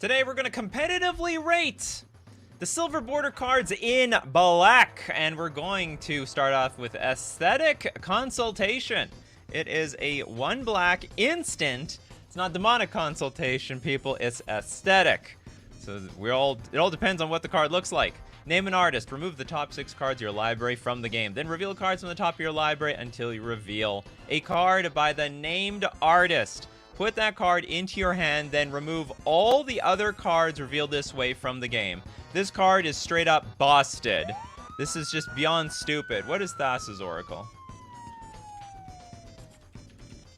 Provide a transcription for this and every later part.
Today we're going to competitively rate the silver border cards in black, and we're going to start off with aesthetic consultation. It is a 1 black instant. It's not demonic consultation, people, it's aesthetic. So it all depends on what the card looks like. Name an artist, remove the top 6 cards of your library from the game, then reveal cards from the top of your library until you reveal a card by the named artist. Put that card into your hand, then remove all the other cards revealed this way from the game. This card is straight up busted. This is just beyond stupid. What is Thassa's Oracle?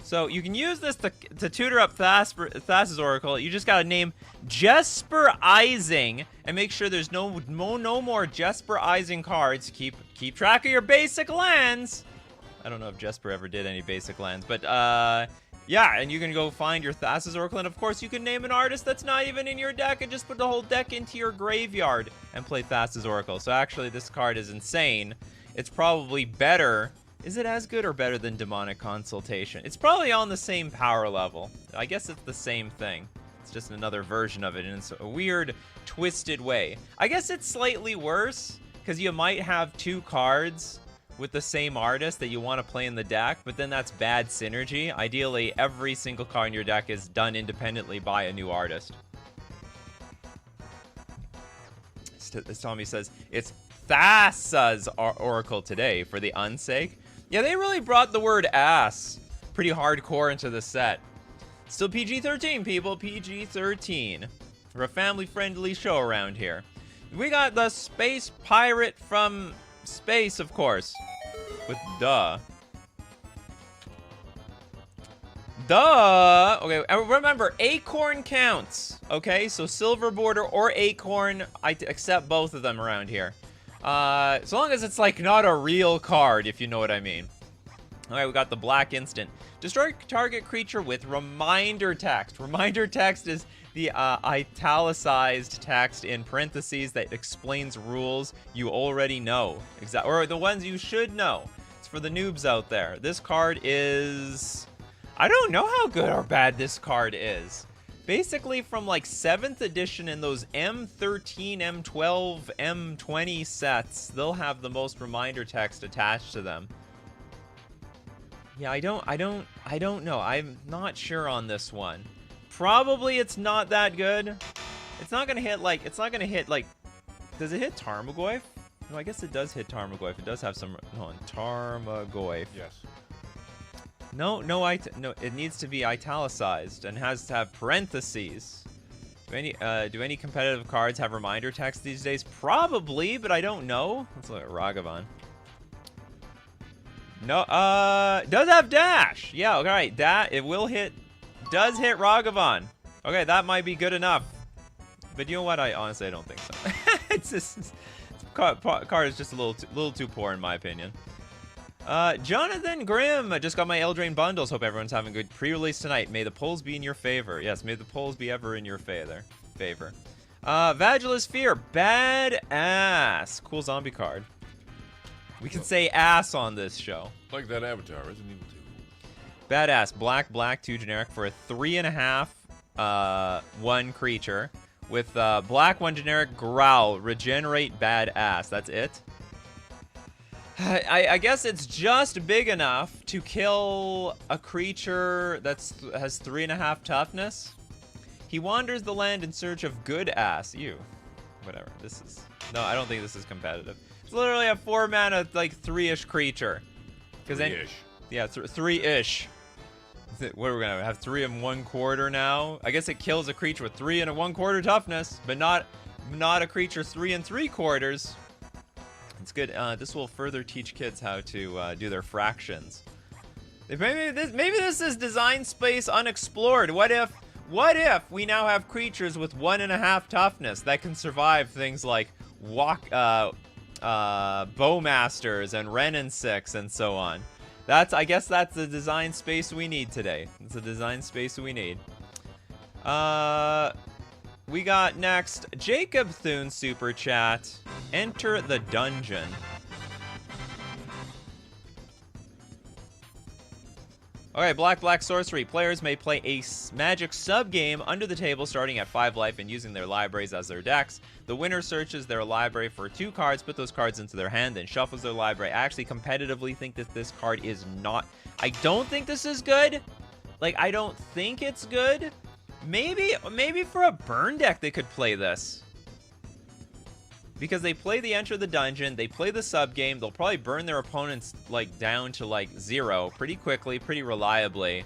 So you can use this to tutor up Thassa's Oracle. You just gotta name Jesperizing and make sure there's no more Jesperizing cards. Keep track of your basic lands. I don't know if Jesper ever did any basic lands, but yeah, and you can go find your Thassa's Oracle, and of course you can name an artist that's not even in your deck and just put the whole deck into your graveyard and play Thassa's Oracle. So actually this card is insane. It's probably better. Is it as good or better than Demonic Consultation? It's probably on the same power level. I guess it's the same thing. It's just another version of it in a weird, twisted way. I guess it's slightly worse, because you might have 2 cards with the same artist that you want to play in the deck, but then that's bad synergy. Ideally, every single card in your deck is done independently by a new artist. This Tommy says, it's Thassa's Oracle today for the unsake. Yeah, they really brought the word ass pretty hardcore into the set. Still PG-13, people, PG-13. We're a family-friendly show around here. We got the Space Pirate from space, of course, with duh. Okay, remember, acorn counts. Okay, so silver border or acorn, I accept both of them around here. So long as it's like not a real card, if you know what I mean. Alright, we got the black instant. Destroy target creature with reminder text. Reminder text is the italicized text in parentheses that explains rules you already know. Or the ones you should know. It's for the noobs out there. This card is... I don't know how good or bad this card is. Basically from like 7th edition in those M13, M12, M20 sets, they'll have the most reminder text attached to them. Yeah, I don't know. I'm not sure on this one. Probably it's not that good. It's not gonna hit like, does it hit Tarmogoyf? No, I guess it does hit Tarmogoyf. It does have some, hold on, Tarmogoyf. Yes. No, it needs to be italicized and has to have parentheses. Do any competitive cards have reminder text these days? Probably, but I don't know. Let's look at Ragavan. No, does have dash. Yeah, alright, it will hit, does hit Ragavan. Okay, that might be good enough. But you know what? Honestly, I don't think so. It's just, card is just a little too poor in my opinion. Jonathan Grimm, I just got my Eldraine bundles. Hope everyone's having a good pre-release tonight. May the polls be in your favor. Yes, may the polls be ever in your favor. Vagilis Fear, badass. Cool zombie card. We can say ass on this show. Like that Avatar, Resident Evil 2. Badass, black, 2 generic for a 3.5, 1 creature. With black, 1 generic, growl, regenerate, badass. That's it. I guess it's just big enough to kill a creature that has 3.5 toughness. He wanders the land in search of good ass. Ew. Whatever. No, I don't think this is competitive. It's literally a 4 mana, like 3-ish creature. 3-ish. Yeah, 3-ish. What are we gonna have? 3 1/4 now? I guess it kills a creature with 3 1/4 toughness, but not a creature 3 3/4. It's good. This will further teach kids how to do their fractions. Maybe this is design space unexplored. What if we now have creatures with 1.5 toughness that can survive things like Bowmasters and Wrenn and 6 and so on? I guess that's the design space we need today. It's the design space we need. We got next Jacob Thune super chat. Enter the dungeon. Okay, black sorcery. Players may play a magic sub-game under the table starting at 5 life and using their libraries as their decks. The winner searches their library for 2 cards, put those cards into their hand, then shuffles their library. I actually competitively think that this card is not... I don't think this is good. Like, I don't think it's good. Maybe for a burn deck they could play this. Because they play the Enter the Dungeon, they play the sub-game, they'll probably burn their opponents, like, down to, like, 0 pretty quickly, pretty reliably.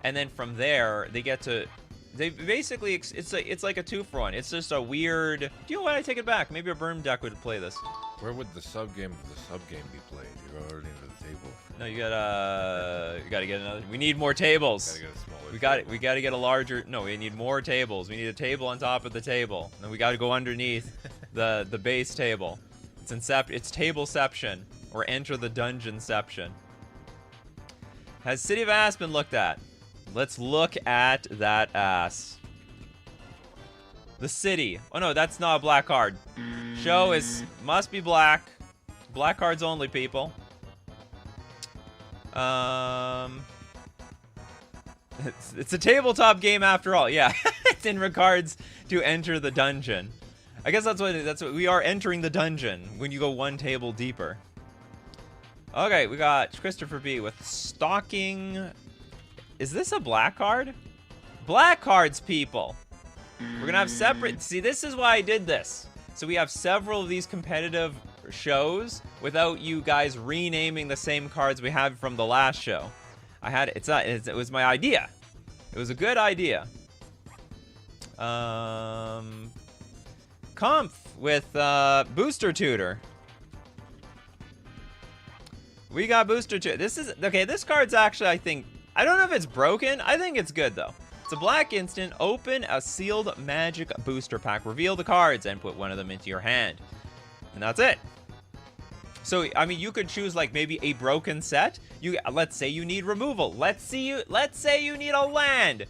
And then from there, they get to... They basically... It's like a 2-for-1. It's just a weird... Do you know what? I take it back. Maybe a burn deck would play this. Where would the sub-game of the sub-game be played? You're already into the table. No, you gotta get another... We need more tables. Gotta get a smaller We gotta get a larger... No, we need more tables. We need a table on top of the table. And then we gotta go underneath... the base table. It's tableception, or Enter the Dungeonception. Has City of Ass been looked at? Let's look at that ass. The city. Oh no, that's not a black card. Show must be black. Black cards only, people. It's a tabletop game after all. Yeah, it's in regards to Enter the Dungeon. I guess that's what we are entering the dungeon when you go 1 table deeper. Okay, we got Christopher B with Stalking. Is this a black card? Black cards, people. We're gonna have separate. See, this is why I did this. So we have several of these competitive shows without you guys renaming the same cards we had from the last show. It was my idea. It was a good idea. Comp with Booster Tutor. We got Booster Tutor. This card's actually, I don't know if it's broken. I think it's good though. It's a black instant. Open a sealed magic booster pack. Reveal the cards and put one of them into your hand. And that's it. So, I mean, you could choose like maybe a broken set. Let's say you need removal. Let's say you need a land.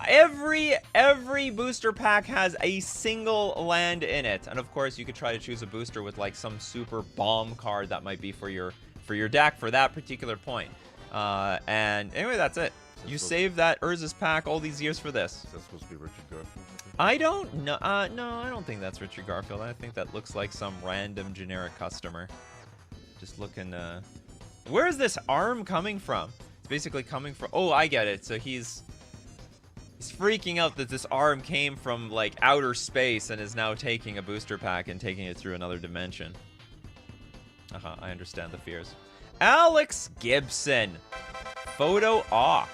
Every booster pack has a single land in it, and of course you could try to choose a booster with like some super bomb card that might be for your deck for that particular point. And anyway, that's it. You saved that Urza's pack all these years for this. Is that supposed to be Richard Garfield? I don't know. No, I don't think that's Richard Garfield. I think that looks like some random generic customer. Just looking. Where is this arm coming from? It's basically coming from. Oh, I get it. So he's freaking out that this arm came from like outer space and is now taking a booster pack and taking it through another dimension. I understand the fears. Alex Gibson. Photo Op.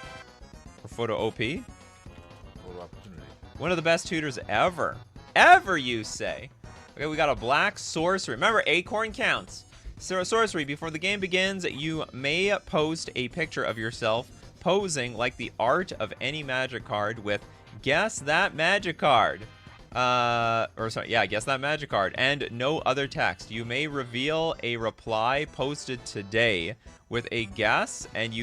Or Photo OP? Photo Opportunity. One of the best tutors ever. Ever, you say? Okay, we got a black sorcery. Remember, Acorn counts. Sorcery. Before the game begins, you may post a picture of yourself posing like the art of any magic card with guess that magic card. Guess that magic card and no other text. You may reveal a reply posted today with a guess and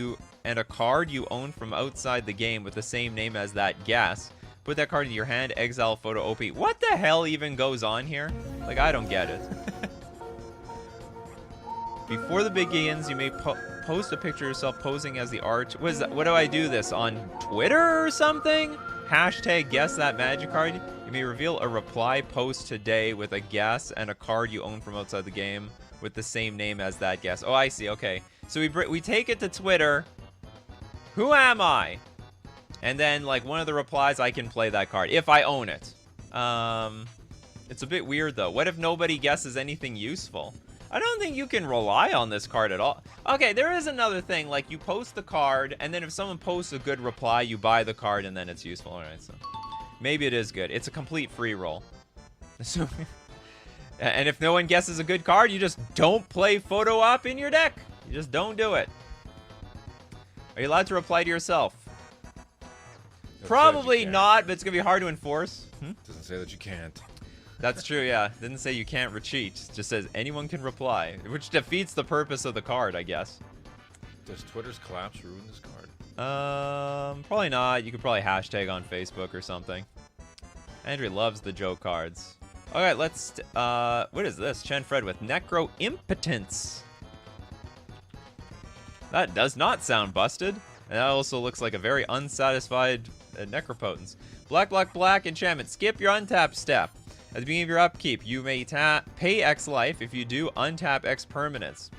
a card you own from outside the game with the same name as that guess. Put that card in your hand, exile photo OP. What the hell even goes on here? Like, I don't get it. Before the begins, you may post a picture of yourself posing as the art. What do I do this on Twitter or something? Hashtag guess that magic card. You may reveal a reply post today with a guess and a card you own from outside the game with the same name as that guess. Oh, I see. Okay. So we take it to Twitter. Who am I? And then like one of the replies, I can play that card if I own it. It's a bit weird though. What if nobody guesses anything useful? I don't think you can rely on this card at all. Okay, there is another thing. Like, you post the card, and then if someone posts a good reply, you buy the card, and then it's useful. All right, so maybe it is good. It's a complete free roll. So, and if no one guesses a good card, you just don't play Photo Op in your deck. You just don't do it. Are you allowed to reply to yourself? Probably not, but it's going to be hard to enforce. Doesn't say that you can't. That's true, yeah. Didn't say you can't retreat. It just says anyone can reply, which defeats the purpose of the card, I guess. Does Twitter's collapse ruin this card? Probably not. You could probably hashtag on Facebook or something. Andrew loves the joke cards. Okay, let's, what is this? Chen Fred with Necro Impotence. That does not sound busted. And that also looks like a very unsatisfied Necropotence. Black, black, black enchantment. Skip your untap step. At the beginning of your upkeep, you may pay X life. If you do, untap X permanents.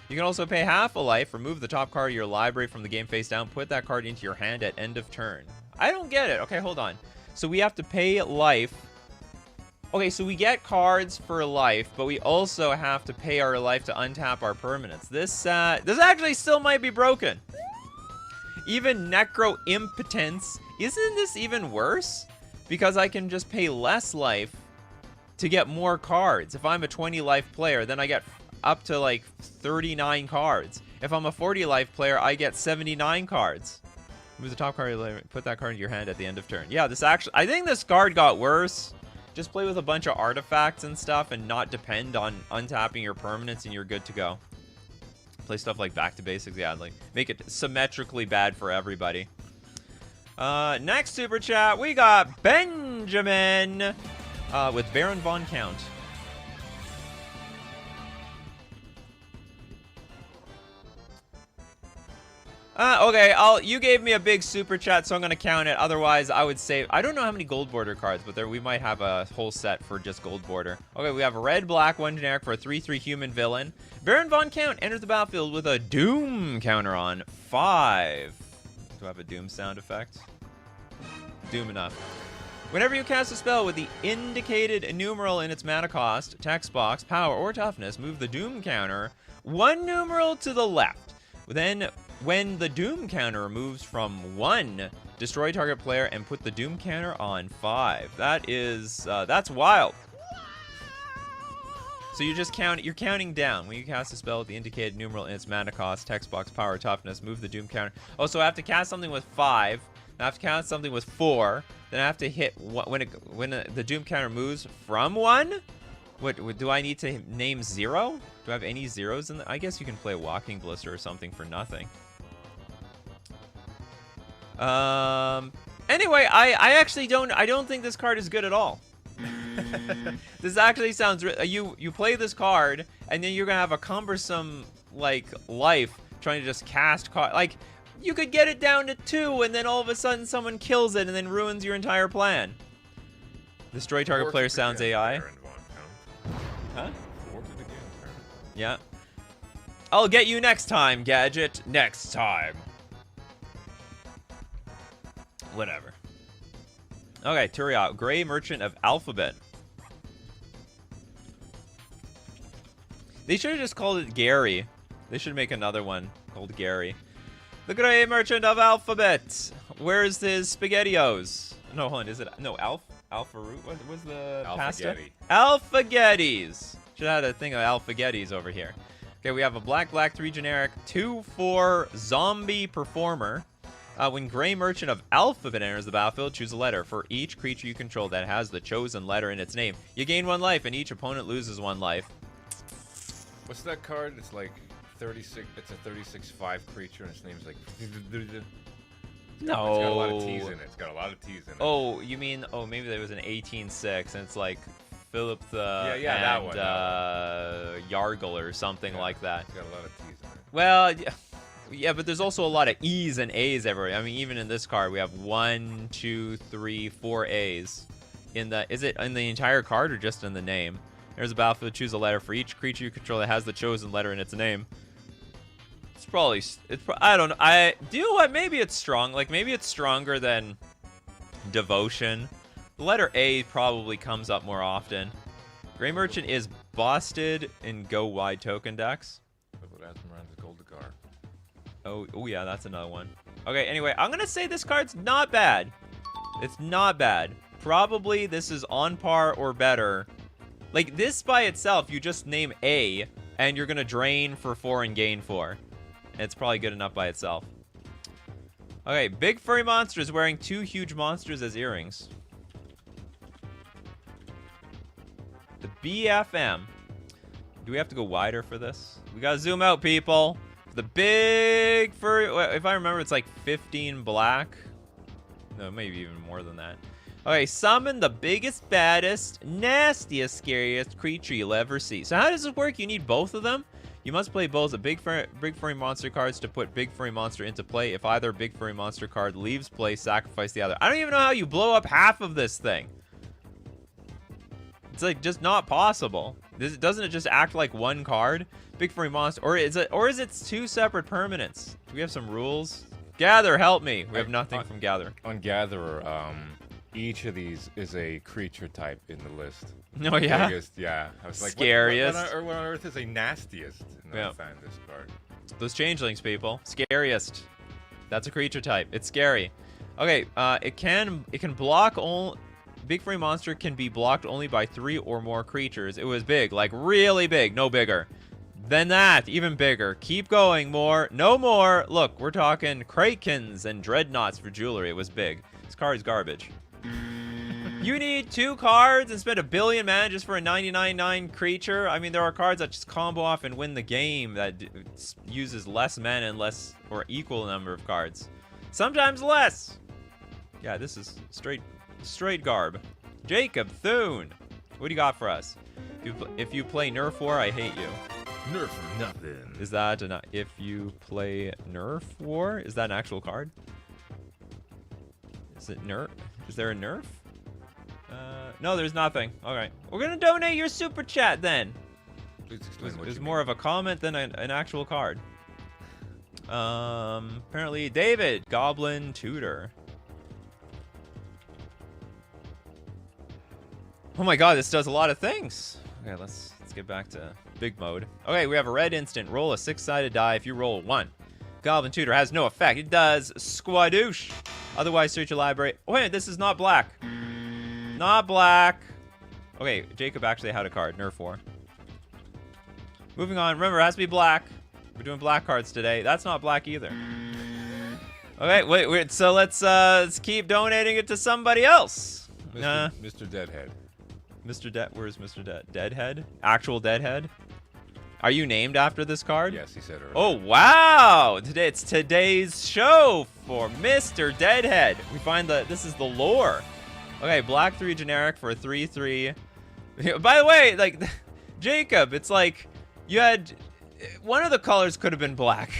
You can also pay half a life, remove the top card of your library from the game face down, put that card into your hand at end of turn. I don't get it. Okay, hold on. So we have to pay life. Okay, so we get cards for life, but we also have to pay our life to untap our permanents. This actually still might be broken. Even Necro Impotence. Isn't this even worse? Because I can just pay less life to get more cards. If I'm a 20 life player, then I get up to like 39 cards. If I'm a 40 life player, I get 79 cards. Move the top card, put that card in your hand at the end of turn. Yeah, this actually, I think this card got worse. Just play with a bunch of artifacts and stuff and not depend on untapping your permanents and you're good to go. Play stuff like Back to Basics, yeah, like make it symmetrically bad for everybody. Next super chat, we got Benjamin with Baron Von Count. Okay, you gave me a big super chat, so I'm gonna count it. Otherwise, I would say I don't know how many gold border cards, but we might have a whole set for just gold border. Okay, we have a red, black, 1 generic for a 3/3 human villain. Baron Von Count enters the battlefield with a Doom counter on 5. Do I have a Doom sound effect? Doom enough. Whenever you cast a spell with the indicated numeral in its mana cost, text box, power, or toughness, move the Doom counter 1 numeral to the left. Then, when the Doom counter moves from 1, destroy target player and put the Doom counter on 5. That is, that's wild. So you're counting down. When you cast a spell with the indicated numeral in its mana cost, text box, power, toughness, move the Doom counter. Oh, so I have to cast something with 5. I have to cast something with 4. Then I have to hit when the Doom counter moves from 1. What do I need to name 0? Do I have any zeros in I guess you can play Walking Blister or something for nothing. Anyway, I actually don't think this card is good at all. This actually sounds you play this card and then you're gonna have a cumbersome like life trying to just cast card. Like you could get it down to 2 and then all of a sudden someone kills it and then ruins your entire plan. Destroy target player sounds AI. Huh? Yeah. I'll get you next time, Gadget. Next time. Whatever. Okay, Turiat, Gray Merchant of Alphabet. They should have just called it Gary. They should make another one called Gary. The Gray Merchant of Alphabet. Where's his SpaghettiOs? No, hold on. Is it no Alpha Root? What was the pasta? Alphagettis. Should have had a thing of Alphagettis over here. Okay, we have a black 3 generic 2/4 zombie performer. When Gray Merchant of Alphabet enters the battlefield, choose a letter. For each creature you control that has the chosen letter in its name, you gain 1 life, and each opponent loses 1 life. What's that card? It's like 36. It's a 36/5 creature, and its name's like. No. It's got a lot of T's in it. It's got a lot of T's in it. Oh, you mean? Oh, maybe there was an 18/6, and it's like Philip the that one. Yargle or something like that. It's got a lot of T's in it. Well. Yeah, but there's also a lot of E's and A's everywhere. I mean, even in this card, we have 1, 2, 3, 4 A's. Is it in the entire card or just in the name? There's a battlefield. Choose a letter for each creature you control that has the chosen letter in its name. I don't know. Do you know what? Maybe it's strong. Like maybe it's stronger than Devotion. The letter A probably comes up more often. Gray Merchant is busted in Go Wide token decks. Oh yeah, that's another one. Okay, anyway, I'm gonna say this card's not bad. It's not bad. Probably this is on par or better. Like this by itself, you just name A, and you're gonna drain for 4 and gain 4. It's probably good enough by itself. Okay, big furry monster is wearing 2 huge monsters as earrings. The BFM. Do we have to go wider for this? We gotta zoom out, people. The big furry, if I remember, it's like 15 black. No, maybe even more than that. Okay, summon the biggest, baddest, nastiest, scariest creature you'll ever see. So how does this work? You need both of them? You must play both big furry monster cards to put big furry monster into play. If either big furry monster card leaves play, sacrifice the other. I don't even know how you blow up half of this thing. It's like just not possible. Doesn't it just act like one card? Big furry monster, or is it two separate permanents? Do we have some rules? Gather, help me. We have nothing from Gather. On Gatherer, each of these is a creature type in the list. Oh yeah. Biggest, yeah. I was like, scariest. What on earth is a nastiest? And then I found this card. Those changelings, people. Scariest. That's a creature type. It's scary. Okay. It can block only. Big furry monster can be blocked only by 3 or more creatures. It was big, like really big, no bigger. Than that, even bigger. Keep going, more, no more. Look, we're talking Krakens and Dreadnoughts for jewelry. It was big. This card is garbage. You need 2 cards and spend 1 billion mana just for a 99.9 creature? I mean, there are cards that just combo off and win the game that uses less mana and less or equal number of cards. Sometimes less. Yeah, this is straight garb. Jacob Thune, what do you got for us? If you play Nerf War, I hate you. Nerf nothing. Is that if you play Nerf War? Is that an actual card? Is it Nerf? Is there a Nerf? No, there's nothing. All right, we're gonna donate your super chat then. Please explain what It's you more mean. of a comment than an actual card. Apparently David Goblin Tutor. Oh my god, this does a lot of things. Okay, let's get back to big mode. Okay, we have a red instant. Roll a 6-sided die. If you roll 1, Goblin Tutor has no effect. It does squadoosh. Otherwise, search your library. Oh, wait, this is not black. Not black. Okay, Jacob actually had a card. Nerf War. Moving on. Remember, it has to be black. We're doing black cards today. That's not black either. Okay, wait. So let's keep donating it to somebody else. Mr. Deadhead. Where's Mr. Deadhead? Actual Deadhead? Are you named after this card? Yes, he said earlier. Oh, wow! It's today's show for Mr. Deadhead. We find that this is the lore. Okay, black 3 generic for a 3/3. By the way, like, Jacob, it's like you had one of the colors could have been black.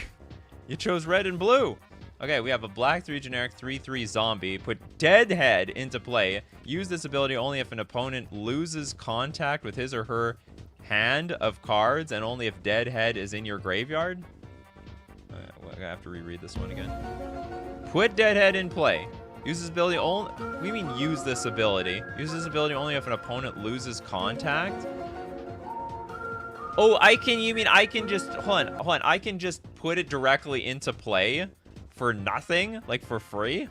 You chose red and blue. Okay, we have a black 3 generic 3/3 zombie. Put Deadhead into play. Use this ability only if an opponent loses contact with his or her hand of cards and only if Deadhead is in your graveyard. I have to reread this one again. Put Deadhead in play. Use this ability only. What do you mean use this ability? Use this ability only if an opponent loses contact. Oh, you mean I can just hold on. I can just put it directly into play for nothing, like for free?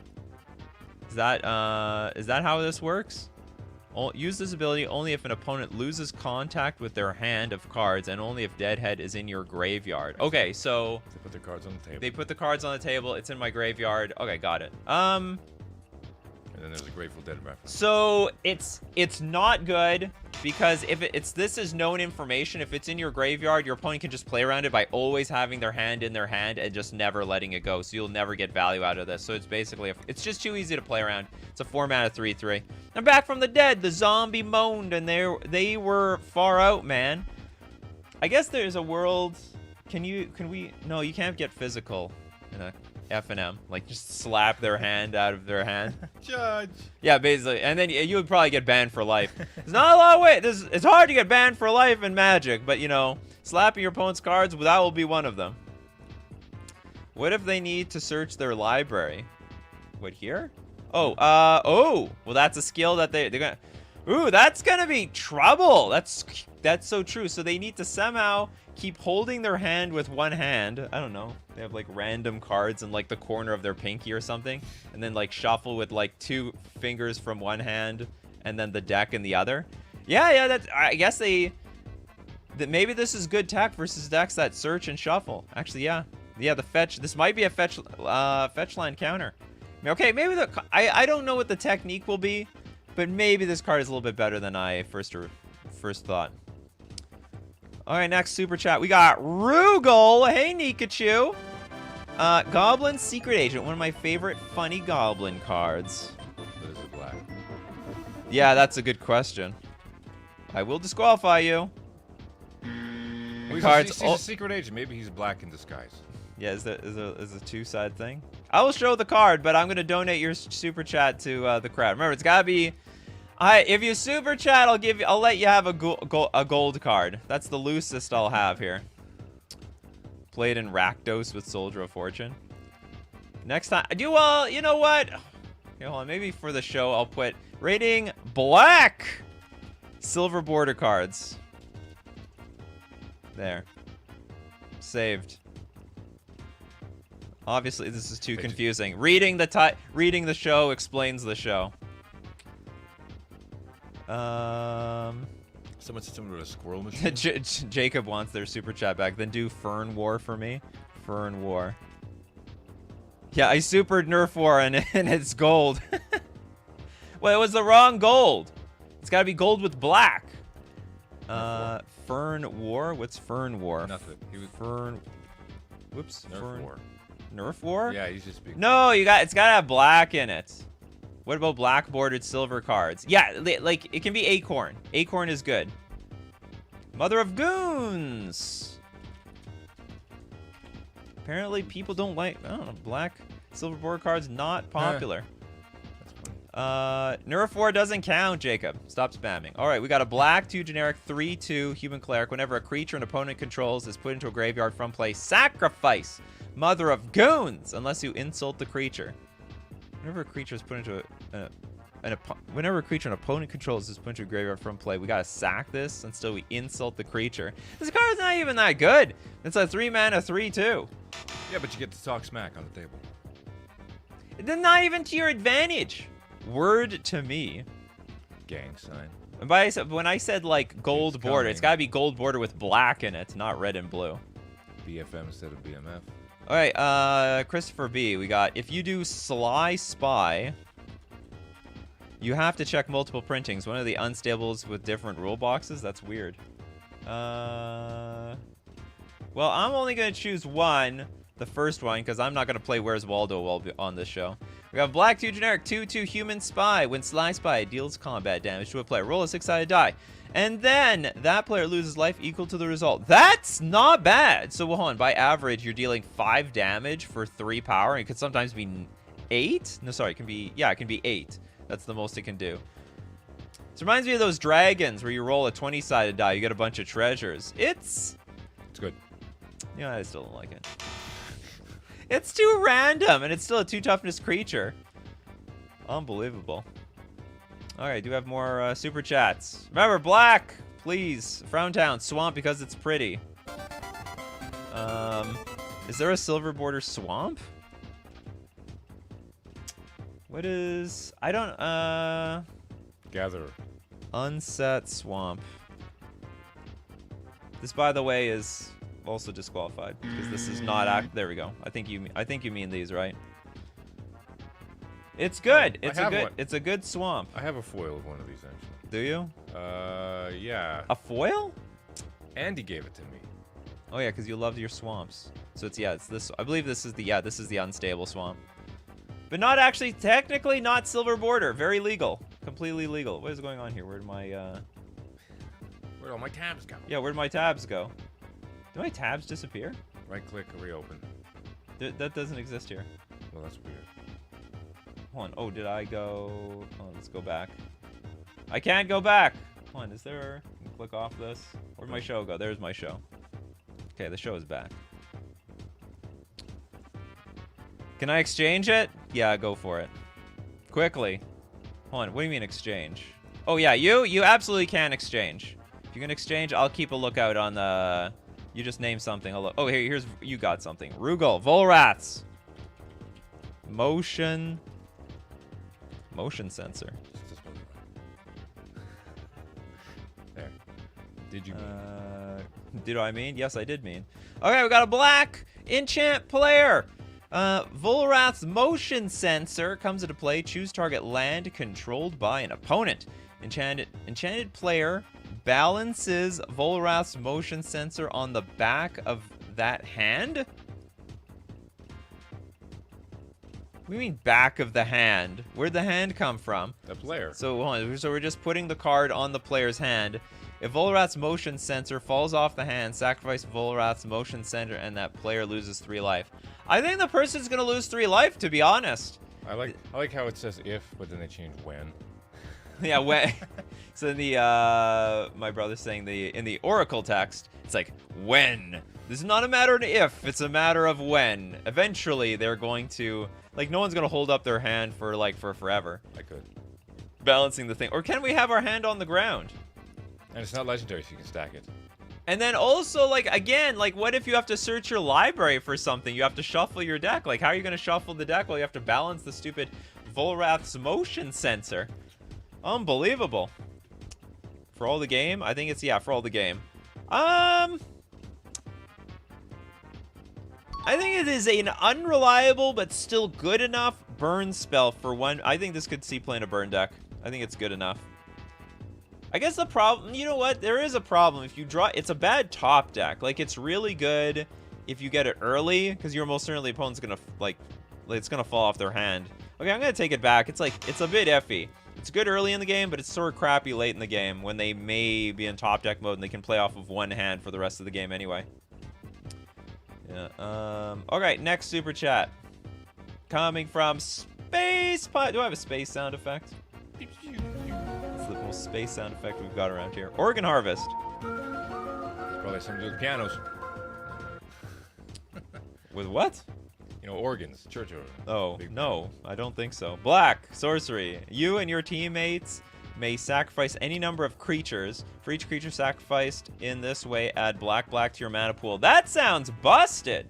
Is that how this works? Use this ability only if an opponent loses contact with their hand of cards and only if Deadhead is in your graveyard. Okay, so They put their cards on the table. they put the cards on the table. It's in my graveyard. Okay, got it. And then there's a Grateful Dead reference. So it's not good because if this is known information. If it's in your graveyard, your opponent can just play around it by always having their hand in their hand and just never letting it go. So you'll never get value out of this. So it's basically it's just too easy to play around. It's a 4-mana 3/3. I'm back from the dead. The zombie moaned and they were far out, man. I guess there's a world. Can we? No, you can't get physical in a F&M. Like just slap their hand out of their hand. Judge. Yeah, basically. And then you would probably get banned for life. There's not a lot of ways. It's hard to get banned for life in Magic, but you know, slapping your opponent's cards, that will be one of them. What if they need to search their library? What, here? Oh, well, that's a skill that they're gonna. Ooh, that's gonna be trouble. That's so true. So they need to somehow keep holding their hand with one hand. I don't know. They have like random cards in like the corner of their pinky or something, and then like shuffle with like 2 fingers from one hand and then the deck in the other. Yeah. That's. I guess maybe this is good tech versus decks that search and shuffle. Actually, yeah. The fetch. This might be a fetch land counter. Okay, maybe I don't know what the technique will be, but maybe this card is a little bit better than I first thought. All right, next super chat. We got Rugal. Hey, Nikachu. Goblin Secret Agent, one of my favorite funny goblin cards. But is it black? Yeah, that's a good question. I will disqualify you. Well, cards. He's a secret agent. Maybe he's black in disguise. Yeah, is a two-side thing? I will show the card, but I'm gonna donate your super chat to the crowd. Remember, it's gotta be. If you super chat, I'll let you have a gold card. That's the loosest I'll have here. Played in Rakdos with Soldier of Fortune. Next time, you know what? Okay, hold on. Maybe for the show, I'll put rating black silver border cards. There. Saved. Obviously, this is too confusing. Reading the show explains the show. Someone said something with a squirrel machine. Jacob wants their super chat back. Then do Fern War for me. Fern War. Yeah, I supered Nerf War and it's gold. Well, it was the wrong gold. It's got to be gold with black. Fern War? What's Fern War? Nothing. He was Fern. Whoops. Nerf War. Nerf War? Yeah, he's just speaking. No, it's got to have black in it. What about black bordered silver cards? Yeah, like it can be Acorn. Acorn is good. Mother of Goons. Apparently people don't like, I don't know, black silver border cards not popular. Nerf War doesn't count, Jacob. Stop spamming. All right, we got a black 2 generic 3/2 human cleric. Whenever a creature an opponent controls is put into a graveyard from play, sacrifice Mother of Goons unless you insult the creature. Whenever a creature is put into whenever a creature an opponent controls is put into a graveyard from play, we gotta sack this until we insult the creature. This card's not even that good. It's a 3-mana 3/2. Yeah, but you get to talk smack on the table. It's not even to your advantage. Word to me. Gang sign. And when I said like gold border, it's gotta be gold border with black in it, not red and blue. BFM instead of BMF. All right, Christopher B. We got, if you do Sly Spy, you have to check multiple printings. One of the unstables with different rule boxes. That's weird. Well, I'm only gonna choose one, the first one, because I'm not gonna play Where's Waldo while on this show. We got black 2 generic 2/2 human spy. When Sly Spy deals combat damage to a player, roll a 6-sided die. And then that player loses life equal to the result. That's not bad. So hold on, by average, you're dealing 5 damage for 3 power. It could sometimes be 8. No, sorry, it can be 8. That's the most it can do. This reminds me of those dragons where you roll a 20-sided die, you get a bunch of treasures. It's good. Yeah, I still don't like it. It's too random, and it's still a 2 toughness creature. Unbelievable. All right, do have more super chats. Remember, black, please. Frowntown, swamp because it's pretty. Is there a silver border swamp? What is... I don't... Gatherer. Unset swamp. This, by the way, is also disqualified because this is not... There we go. I think you mean these, right? It's good. It's a good swamp. I have a foil of one of these actually. Do you? Yeah. A foil? Andy gave it to me. Oh yeah, because you loved your swamps. So it's this. I believe this is the unstable swamp. But not actually, technically not silver border. Very legal. Completely legal. What is going on here? Where'd all my tabs go? Yeah, where'd my tabs go? Do my tabs disappear? Right click, reopen. That doesn't exist here. Well, that's weird. Hold on. Oh, did I go? Oh, let's go back. I can't go back. Hold on. Is there? Click off this. Where'd my show go? There's my show. Okay, the show is back. Can I exchange it? Yeah, go for it. Quickly. Hold on. What do you mean exchange? Oh yeah, you absolutely can exchange. If you can exchange, I'll keep a lookout on the. You just name something. Oh, here's you got something. Rugal, Volraths. Motion sensor. There. Did you mean? Did I mean? Yes, I did mean. Okay, we got a black enchant player. Volrath's motion sensor comes into play. Choose target land controlled by an opponent. Enchanted player balances Volrath's motion sensor on the back of that hand. We mean back of the hand. Where'd the hand come from? The player. So, hold on. So we're just putting the card on the player's hand. If Volrath's motion sensor falls off the hand, sacrifice Volrath's motion sensor, and that player loses 3 life. I think the person's gonna lose 3 life, to be honest. I like how it says if, but then they change when. Yeah, when. So in the my brother's saying in the Oracle text, it's like when. This is not a matter of if, it's a matter of when. Eventually, they're going to, like, no one's gonna hold up their hand for forever. I could. Balancing the thing, or can we have our hand on the ground? And it's not legendary, so you can stack it. And then also, like, again, like, what if you have to search your library for something? You have to shuffle your deck. Like, how are you going to shuffle the deck? Well, you have to balance the stupid Volrath's motion sensor. Unbelievable. For all the game? I think it's, yeah, for all the game. I think it is an unreliable but still good enough burn spell for one. I think this could see playing a burn deck. I think it's good enough. I guess the problem, you know what? There is a problem. If you draw, it's a bad top deck. Like, it's really good if you get it early, because your most certainly opponent's gonna, like, it's gonna fall off their hand. Okay, I'm gonna take it back. It's like, it's a bit iffy. It's good early in the game, but it's sort of crappy late in the game when they may be in top deck mode and they can play off of one hand for the rest of the game anyway. Yeah, alright, next super chat. Coming from Space Pod. Do I have a space sound effect? It's the most space sound effect we've got around here. Organ Harvest. Probably something to do with pianos. With what? You know, organs, church organs. Oh, no, I don't think so. Black, sorcery. You and your teammates may sacrifice any number of creatures. For each creature sacrificed in this way, add black to your mana pool. That sounds busted.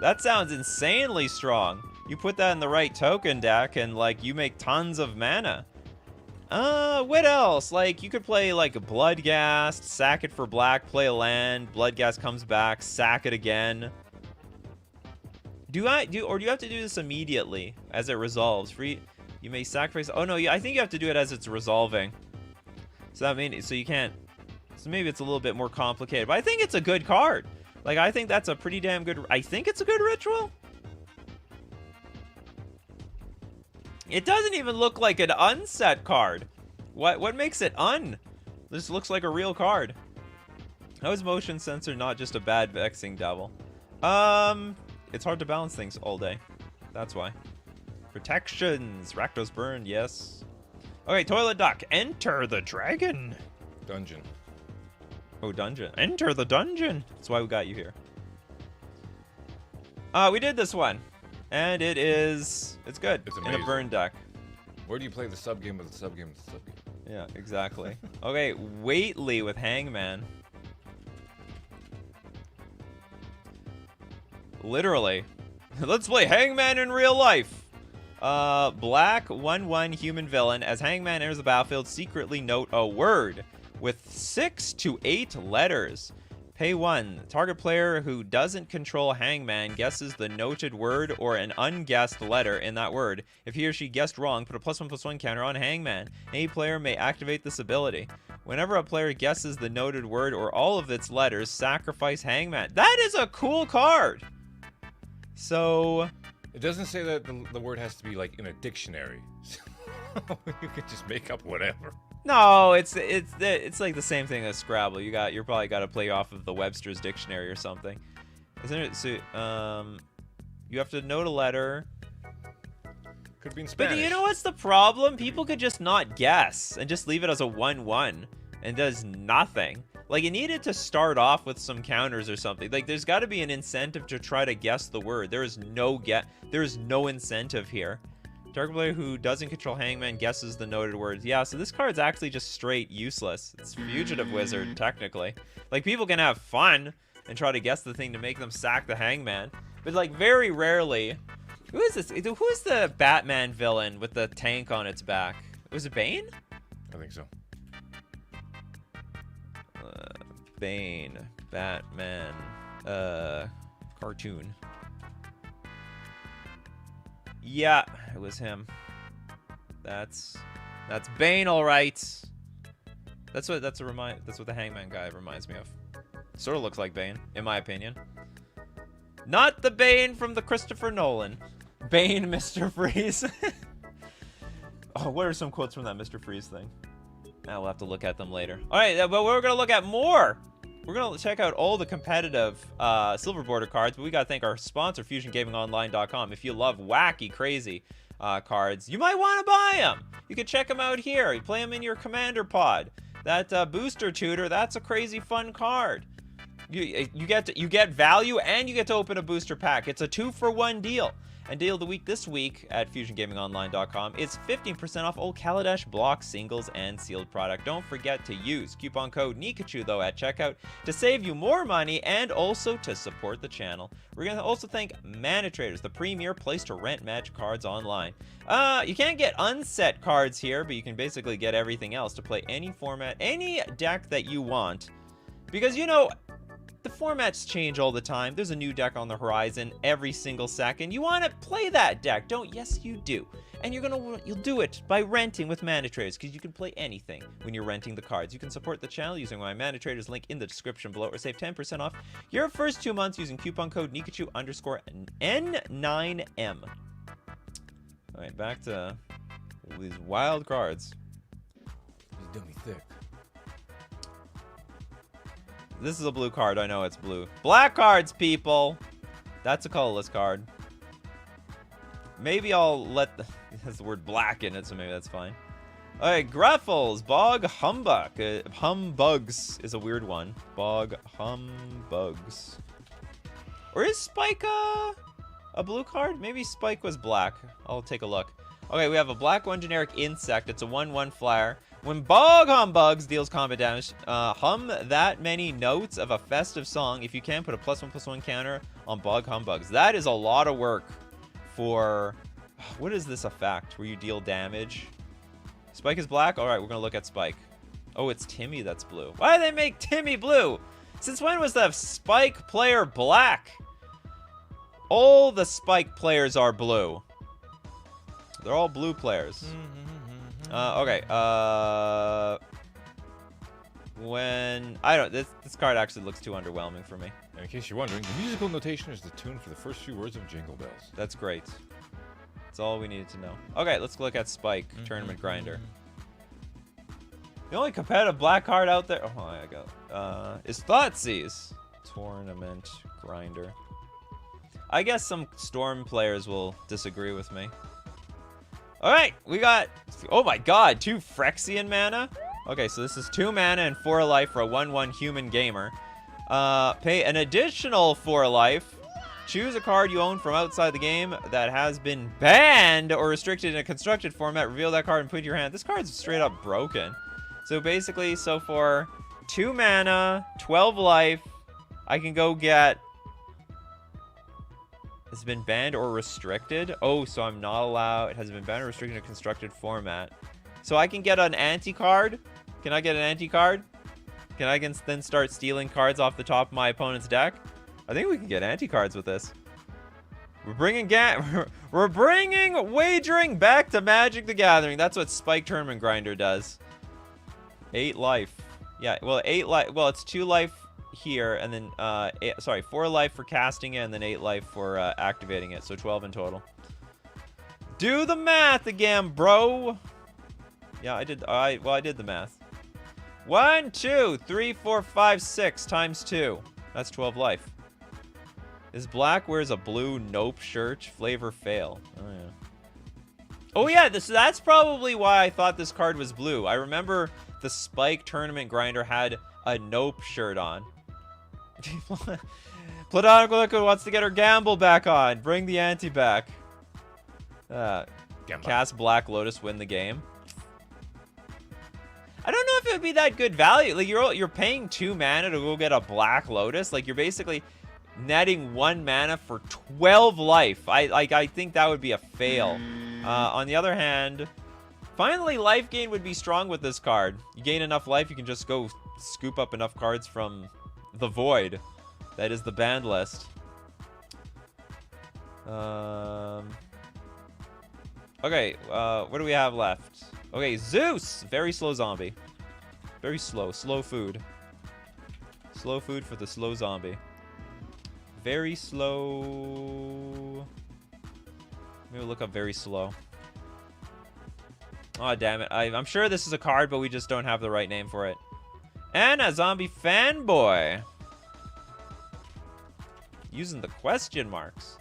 That sounds insanely strong. You put that in the right token deck and, like, you make tons of mana. What else? Like, you could play, like, Bloodghast, sack it for black, play a land, Bloodghast comes back, sack it again. Or do you have to do this immediately as it resolves? You may sacrifice. Oh no, I think you have to do it as it's resolving. So that means you can't. So maybe it's a little bit more complicated, but I think it's a good card. Like, I think that's a pretty damn good. I think it's a good ritual. It doesn't even look like an unset card. What makes it un? This looks like a real card. How is motion sensor not just a bad vexing devil? It's hard to balance things all day. That's why. Protections. Rakdos burned, yes. Okay, toilet duck. Enter the dragon. Dungeon. Oh, dungeon. Enter the dungeon. That's why we got you here. We did this one. And it's good. It's in amazing. a burn deck. Where do you play the sub-game of the sub-game of the sub-game? Yeah, exactly. Okay, Waitley with Hangman. Literally. Let's play Hangman in real life. Black 1/1 human villain. As Hangman enters the battlefield, secretly note a word with 6 to 8 letters. Pay 1. Target player who doesn't control Hangman guesses the noted word or an unguessed letter in that word. If he or she guessed wrong, put a +1/+1 counter on Hangman. Any player may activate this ability. Whenever a player guesses the noted word or all of its letters, sacrifice Hangman. That is a cool card. So it doesn't say that the word has to be like in a dictionary. You could just make up whatever. no, it's like the same thing as Scrabble. You're probably got to play off of the Webster's dictionary or something. Isn't it? So you have to note a letter. Could be in Spanish. But you know what's the problem? People could just not guess and just leave it as a 1/1 and does nothing. Like, it needed to start off with some counters or something. Like, there's got to be an incentive to try to guess the word. There is no incentive here. Target player who doesn't control Hangman guesses the noted words. Yeah, so this card's actually just straight useless. It's Fugitive Wizard, technically. Like, people can have fun and try to guess the thing to make them sack the Hangman. But, like, very rarely... Who is this? Who is the Batman villain with the tank on its back? Was it Bane? I think so. Bane, Batman, cartoon. Yeah, it was him. That's Bane, all right. That's what the Hangman guy reminds me of. Sort of looks like Bane, in my opinion. Not the Bane from the Christopher Nolan Bane, Mr. Freeze. Oh, what are some quotes from that Mr. Freeze thing? We'll have to look at them later. All right, but we're going to look at more. We're going to check out all the competitive silver border cards, but we got to thank our sponsor, FusionGamingOnline.com. If you love wacky, crazy cards, you might want to buy them. You can check them out here. You play them in your commander pod. That booster tutor, that's a crazy fun card. You get value and you get to open a booster pack. It's a 2-for-1 deal. And deal of the week this week at FusionGamingOnline.com is 15% off all Kaladesh block singles and sealed product. Don't forget to use coupon code Nikachu though at checkout to save you more money and also to support the channel. We're going to also thank Mana Traders, the premier place to rent Magic cards online. You can't get unset cards here, but you can basically get everything else to play any format, any deck that you want. Because, you know, the formats change all the time. There's a new deck on the horizon every single second. You want to play that deck, don't? Yes, you do. And you'll do it by renting with Mana Traders, because you can play anything when you're renting the cards. You can support the channel using my Mana Traders link in the description below, or save 10% off your first 2 months using coupon code Nikachu_N9M. All right, back to these wild cards. He's dummy thick. This is a blue card. I know it's blue. Black cards, people. That's a colorless card. Maybe I'll let it has the word black in it, so maybe that's fine. All right, Greffels, Bog Humbug. Humbugs is a weird one. Bog Humbugs. Or is Spike a blue card? Maybe Spike was black. I'll take a look. Okay, we have a black 1 generic insect. It's a 1/1 flyer. When Bog Humbugs deals combat damage, hum that many notes of a festive song. If you can, put a +1/+1 counter on Bog Humbugs. That is a lot of work for... What is this effect where you deal damage? Spike is black? All right, we're going to look at Spike. Oh, it's Timmy that's blue. Why do they make Timmy blue? Since when was the Spike player black? All the Spike players are blue. They're all blue players. Okay, when... I don't... This card actually looks too underwhelming for me. And in case you're wondering, the musical notation is the tune for the first few words of Jingle Bells. That's great. That's all we needed to know. Okay, let's look at Spike, Tournament Grinder. The only competitive black card out there... Oh, I got... is Thoughtseize. Tournament Grinder. I guess some Storm players will disagree with me. Alright, we got... Oh my god, 2 Phyrexian mana? Okay, so this is 2 mana and 4 life for a 1/1 human gamer. Pay an additional 4 life. Choose a card you own from outside the game that has been banned or restricted in a constructed format. Reveal that card and put it in your hand. This card's straight up broken. So basically, so for 2 mana, 12 life, I can go get... It's been banned or restricted. Oh, so I'm not allowed. It has been banned or restricted in a constructed format. So I can get an anti-card. Can I get an anti-card? Can I then start stealing cards off the top of my opponent's deck? I think we can get anti-cards with this. We're bringing wagering back to Magic the Gathering. That's what Spike Tournament Grinder does. 8 life. Yeah, well, 8 life. Well, it's 2 life here, and then 4 life for casting it, and then 8 life for activating it, so 12 in total. Do the math again, bro. Yeah, I did the math. 1 2 3 4 5 6 times 2. That's 12 life. Is black wears a blue nope shirt? Flavor fail. Oh yeah. Oh yeah, that's probably why I thought this card was blue. I remember the Spike Tournament Grinder had a nope shirt on. Platonic Liquid wants to get her gamble back on. Bring the ante back. Cast Black Lotus, win the game. I don't know if it would be that good value. Like you're paying 2 mana to go get a Black Lotus. Like you're basically netting 1 mana for 12 life. I think that would be a fail. On the other hand, finally life gain would be strong with this card. You gain enough life, you can just go scoop up enough cards from the void. That is the banned list. Okay, what do we have left? Okay, Zeus! Very slow zombie. Very slow. Slow food. Slow food for the slow zombie. Very slow. Maybe we'll look up very slow. Oh, damn it. I'm sure this is a card, but we just don't have the right name for it. And a zombie fanboy. Using the question marks.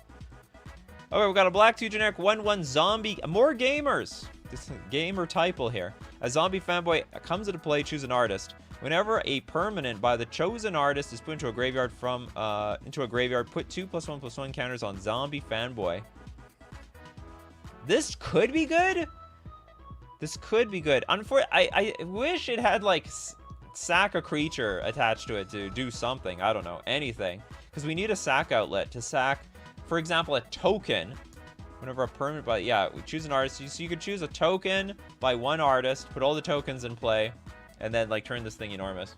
Okay, we got a black 2 generic 1/1 zombie. More gamers. This gamer typo here. A zombie fanboy comes into play. Choose an artist. Whenever a permanent by the chosen artist is put into a graveyard put 2+1/+1 counters on zombie fanboy. This could be good. This could be good. Unfortunately, I wish it had like sack a creature attached to it to do something. I don't know, anything. Because we need a sack outlet to sack, for example, a token. Whenever a permanent by, yeah, we choose an artist. So you could choose a token by one artist, put all the tokens in play, and then like turn this thing enormous.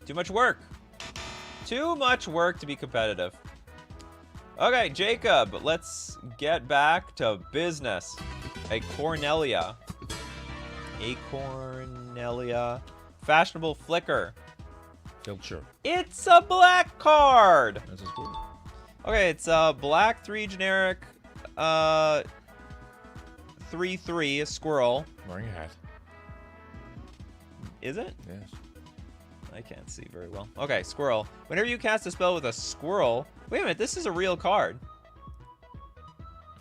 Too much work. Too much work to be competitive. Okay, Jacob, let's get back to business. A Cornelia. Fashionable Flicker. Filcher. It's a black card. That's a squirrel. Okay, it's a black 3 generic 3/3 a squirrel. Wearing a hat. Is it? Yes. I can't see very well. Okay, squirrel. Whenever you cast a spell with a squirrel... Wait a minute, this is a real card.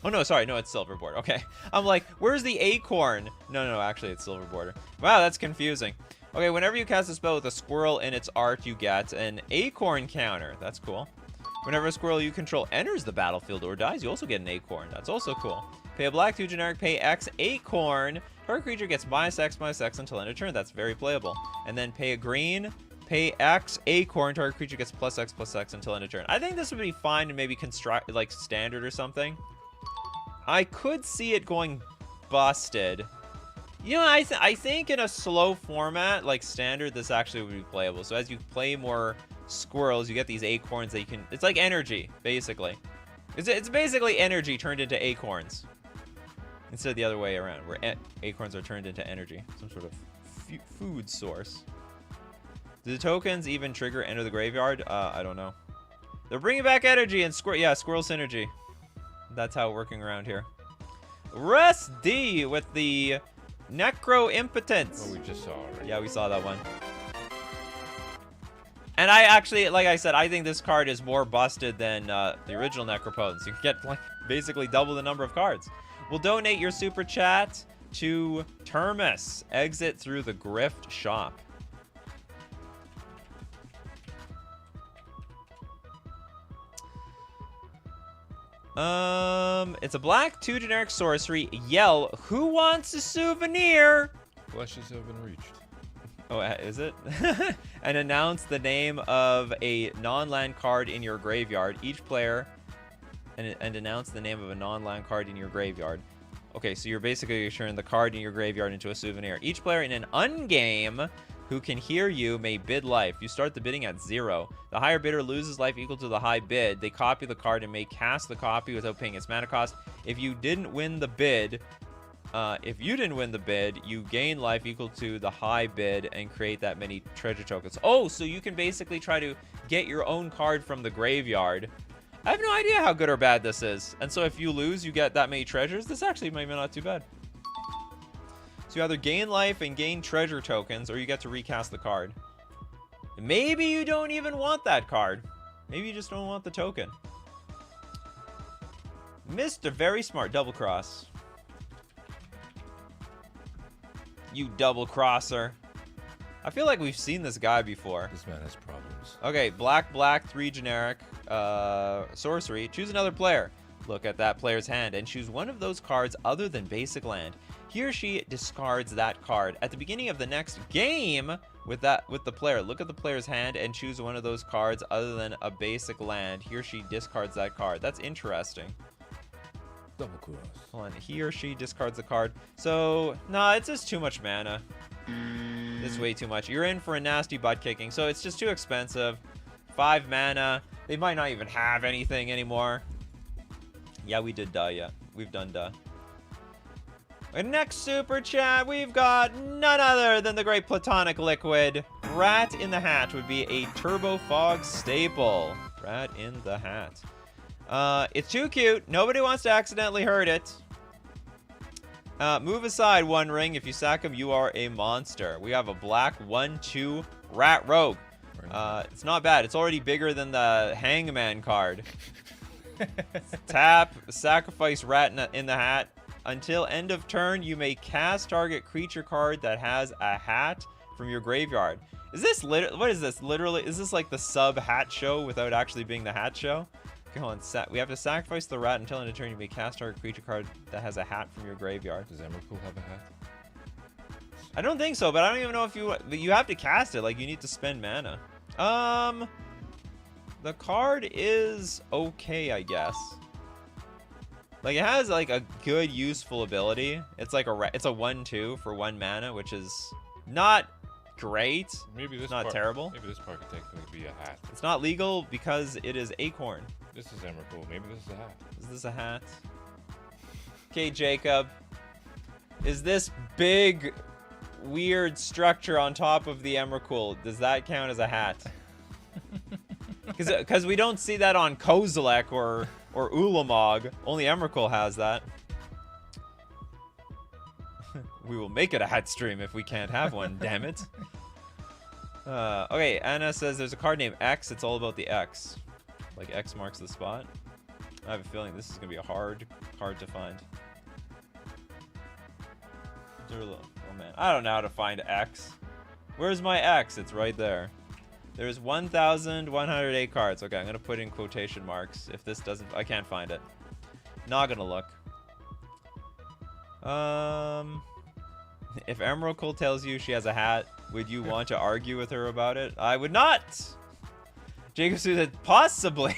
Oh, no, sorry. No, it's silver border. Okay. I'm like, where's the acorn? No, actually, it's silver border. Wow, that's confusing. Okay, whenever you cast a spell with a squirrel in its art, you get an acorn counter. That's cool. Whenever a squirrel you control enters the battlefield or dies, you also get an acorn. That's also cool. Pay a black 2 generic, pay X acorn. Target creature gets -X until end of turn. That's very playable. And then pay a green, pay X acorn. Target creature gets +X until end of turn. I think this would be fine to maybe construct like standard or something. I could see it going busted. You know, I think in a slow format like standard, this actually would be playable. So as you play more squirrels, you get these acorns that you can... It's like energy, basically. It's basically energy turned into acorns. Instead of the other way around, where acorns are turned into energy. Some sort of food source. Do the tokens even trigger enter the graveyard? I don't know. They're bringing back energy and squirrel synergy. That's how we're working around here. Russ D with the Necro Impotence. Oh, we just saw it. Yeah, we saw that one. And I actually, like I said, I think this card is more busted than the original Necropotence. You can get like basically double the number of cards. We'll donate your super chat to Termus. Exit through the Grift Shop. It's a black 2 generic sorcery. Yell, who wants a souvenir? Flushes have been reached. Oh, is it? And announce the name of a non-land card in your graveyard. Each player, and announce the name of a non-land card in your graveyard. Okay, so you're basically turning the card in your graveyard into a souvenir. Each player in an ungame who can hear you may bid life. You start the bidding at 0. The higher bidder loses life equal to the high bid. They copy the card and may cast the copy without paying its mana cost. If you didn't win the bid, you gain life equal to the high bid and create that many treasure tokens. Oh, so you can basically try to get your own card from the graveyard. I have no idea how good or bad this is. And so if you lose, you get that many treasures. This actually might be not too bad. So you either gain life and gain treasure tokens, or you get to recast the card. Maybe you don't even want that card. Maybe you just don't want the token. Mr. Very Smart, double cross. You double crosser. I feel like we've seen this guy before. This man has problems. Okay, black 3 generic sorcery. Choose another player. Look at that player's hand and choose one of those cards other than basic land. He or she discards that card. At the beginning of the next game with the player, look at the player's hand and choose one of those cards other than a basic land. He or she discards that card. That's interesting. Double cross. Hold on. He or she discards the card. So, nah, it's just too much mana. It's way too much. You're in for a nasty butt kicking. So it's just too expensive. 5 mana. They might not even have anything anymore. Yeah, we did duh, yeah. We've done duh. And next super chat, we've got none other than the great Platonic Liquid. Rat in the Hat would be a Turbo Fog staple. Rat in the Hat. It's too cute. Nobody wants to accidentally hurt it. Move aside, One Ring. If you sack him, you are a monster. We have a black 1/2 Rat Rogue. It's not bad. It's already bigger than the Hangman card. Tap, sacrifice Rat in the hat. Until end of turn, you may cast target creature card that has a hat from your graveyard. Is this what is this? Literally, is this like the sub hat show without actually being the hat show? Okay, hold on. We have to sacrifice the rat until end of turn. You may cast target creature card that has a hat from your graveyard. Does Emrakul have a hat? I don't think so, but I don't even know if you have to cast it. Like, you need to spend mana. The card is okay, I guess. Like, it has like a good useful ability. It's like it's a 1/2 for 1 mana, which is not great. Maybe this not terrible. Maybe this part could technically be a hat. It's not legal because it is Acorn. This is Emrakul. Maybe this is a hat. Is this a hat? Okay, Jacob. Is this big, weird structure on top of the Emrakul, does that count as a hat? Because we don't see that on Kozilek or Ulamog. Only Emrakul has that. We will make it a hat stream if we can't have one, damn it. Okay, Anna says there's a card named X. It's all about the X. Like X marks the spot. I have a feeling this is going to be a hard card to find. Oh man, I don't know how to find X. Where's my X? It's right there. There's 1,108 cards. Okay, I'm going to put in quotation marks. If this doesn't... I can't find it. Not going to look. If Emrakul tells you she has a hat, would you want to argue with her about it? I would not! Jacob said, possibly.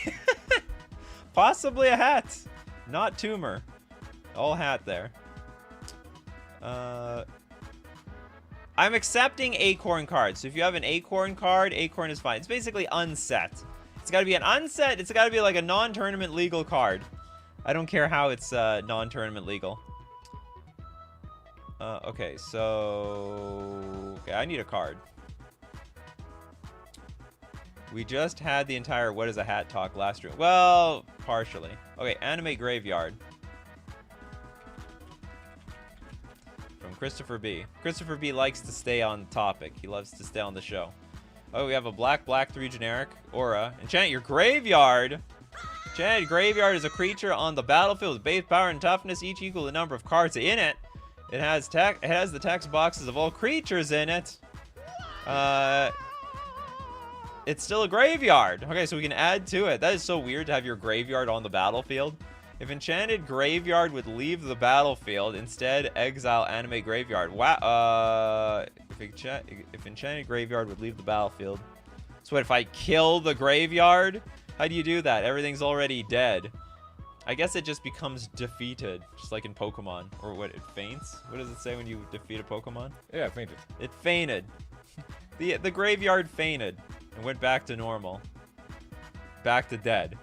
Possibly a hat. Not tumor. All hat there. I'm accepting Acorn cards. So if you have an Acorn card, Acorn is fine. It's basically unset. It's got to be an unset. It's got to be like a non-tournament legal card. I don't care how it's non-tournament legal. Okay, so... Okay, I need a card. We just had the entire What is a Hat talk last room. Well, partially. Okay, Anime Graveyard. From Christopher B. Christopher B likes to stay on topic. He loves to stay on the show. Oh, we have a black 3 generic aura. Enchant your graveyard. Enchanted graveyard is a creature on the battlefield with base power and toughness, each equal to the number of cards in it. It has the text boxes of all creatures in it. It's still a graveyard. Okay, so we can add to it. That is so weird to have your graveyard on the battlefield. If enchanted graveyard would leave the battlefield, instead exile anime graveyard. Wow. If enchanted graveyard would leave the battlefield. So what, if I kill the graveyard? How do you do that? Everything's already dead. I guess it just becomes defeated, just like in Pokemon. Or what, it faints? What does it say when you defeat a Pokemon? Yeah, it fainted. It fainted. The graveyard fainted and went back to normal. Back to dead.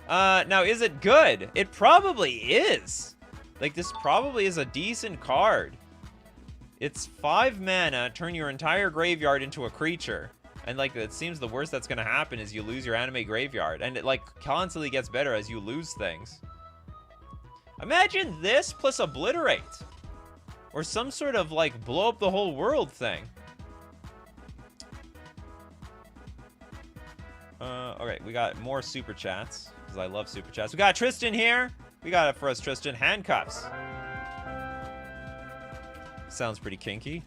Now, is it good? It probably is. Like, this probably is a decent card. It's 5 mana, turn your entire graveyard into a creature. And, like, it seems the worst that's gonna happen is you lose your anime graveyard. And it, like, constantly gets better as you lose things. Imagine this plus Obliterate. Or some sort of, like, blow up the whole world thing. Okay, we got more super chats. Because I love super chats. We got Tristan here. We got it for us, Tristan. Handcuffs. Sounds pretty kinky.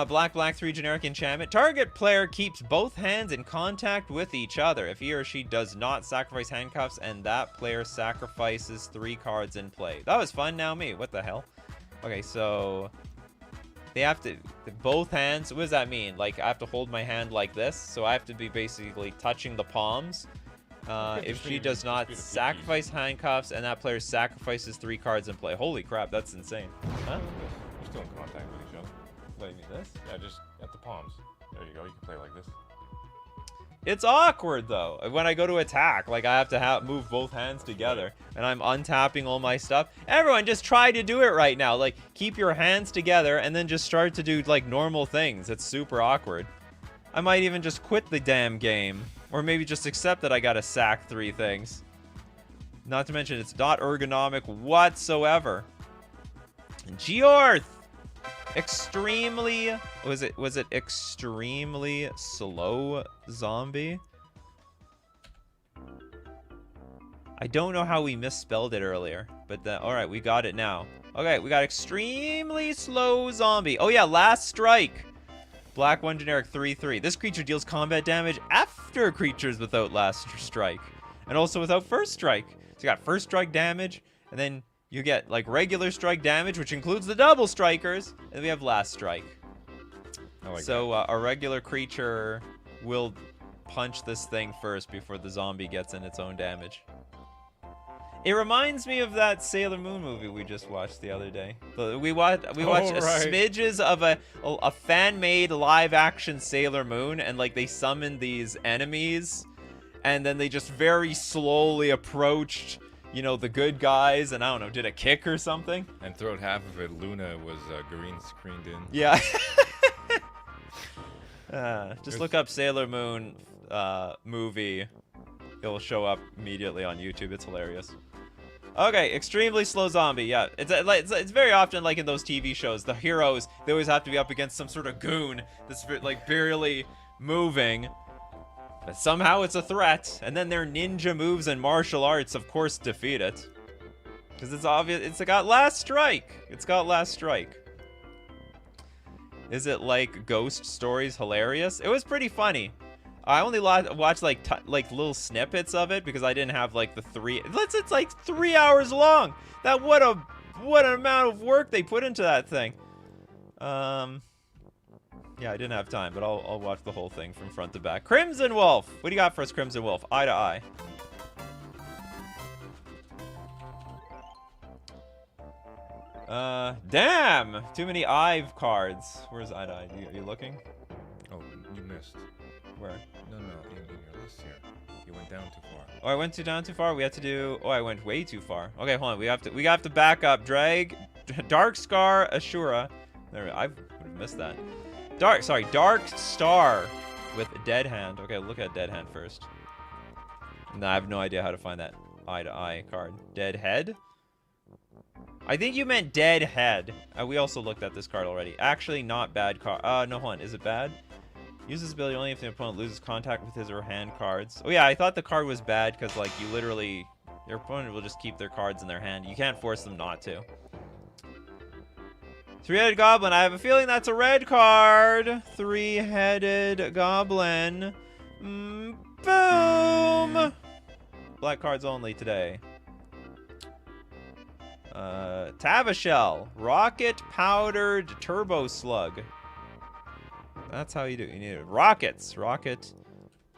Black 3 generic enchantment. Target player keeps both hands in contact with each other. If he or she does not sacrifice handcuffs, and that player sacrifices 3 cards in play. That was fun. Now me. What the hell? Okay, so they have to both hands. What does that mean? Like, I have to hold my hand like this, so I have to be basically touching the palms. If she does not sacrifice handcuffs, and that player sacrifices 3 cards in play. Holy crap, that's insane. Huh? You're still in contact with each other. What, you mean this? Yeah, just at the palms. There you go. You can play like this. It's awkward, though. When I go to attack, like, I have to move both hands together, and I'm untapping all my stuff. Everyone, just try to do it right now. Like, keep your hands together, and then just start to do, like, normal things. It's super awkward. I might even just quit the damn game. Or maybe just accept that I gotta sack 3 things. Not to mention it's not ergonomic whatsoever. Georth! Extremely... Was it extremely slow zombie? I don't know how we misspelled it earlier. But alright, we got it now. Okay, we got extremely slow zombie. Oh yeah, last strike. Black 1 generic 3/3. This creature deals combat damage after creatures without last strike. And also without first strike. So you got first strike damage, and then you get like regular strike damage, which includes the double strikers, and we have last strike. So a regular creature will punch this thing first before the zombie gets in its own damage. It reminds me of that Sailor Moon movie we just watched the other day. We watched smidges of a fan-made live-action Sailor Moon, and like they summoned these enemies, and then they just very slowly approached, you know, the good guys, and I don't know, did a kick or something? And throughout half of it, Luna was green screened in. Yeah. Just look up Sailor Moon movie. It'll show up immediately on YouTube. It's hilarious. Okay, extremely slow zombie. Yeah, it's very often like in those TV shows, the heroes, they always have to be up against some sort of goon that's like barely moving. But somehow it's a threat, and then their ninja moves and martial arts, of course, defeat it. Because it's obvious, it's got last strike. It's got last strike. Is it like Ghost Stories hilarious? It was pretty funny. I only watched like little snippets of it because I didn't have like the 3. It's like 3 hours long. What an amount of work they put into that thing. Yeah, I didn't have time, but I'll watch the whole thing from front to back. Crimson Wolf! What do you got for us, Crimson Wolf? Eye to eye. Damn! Too many eye cards. Where's eye to eye? Are you looking? Oh, you missed. Where? No, in your list here. You went down too far. Oh, I went down too far? We have to do... Oh, I went way too far. Okay, hold on. We have to back up. Drag... Dark Scar Ashura. There, I would have missed that. Dark Star with Dead Hand. Okay, look at Dead Hand first. No, I have no idea how to find that eye-to-eye card. Dead Head? I think you meant Dead Head. We also looked at this card already. Actually, not bad card. No, hold on. Is it bad? Use this ability only if the opponent loses contact with his or her hand cards. Oh yeah, I thought the card was bad because like you literally, your opponent will just keep their cards in their hand. You can't force them not to. 3-headed goblin. I have a feeling that's a red card. 3-headed goblin. Boom. Black cards only today. Tavashell. Rocket powdered turbo slug. That's how you do it. You need it. Rockets. Rocket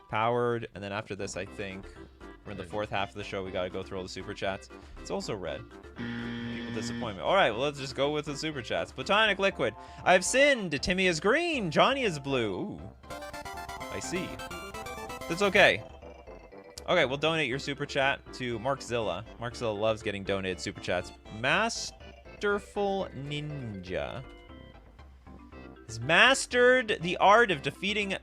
powered. And then after this, I think we're in the 4th half of the show. We got to go through all the super chats. It's also red. People disappointment. All right, well, let's just go with the super chats. Platonic liquid. I've sinned. Timmy is green. Johnny is blue. Ooh. I see. That's okay. Okay, we'll donate your super chat to Markzilla. Markzilla loves getting donated super chats. Masterful Ninja has mastered the art of defeating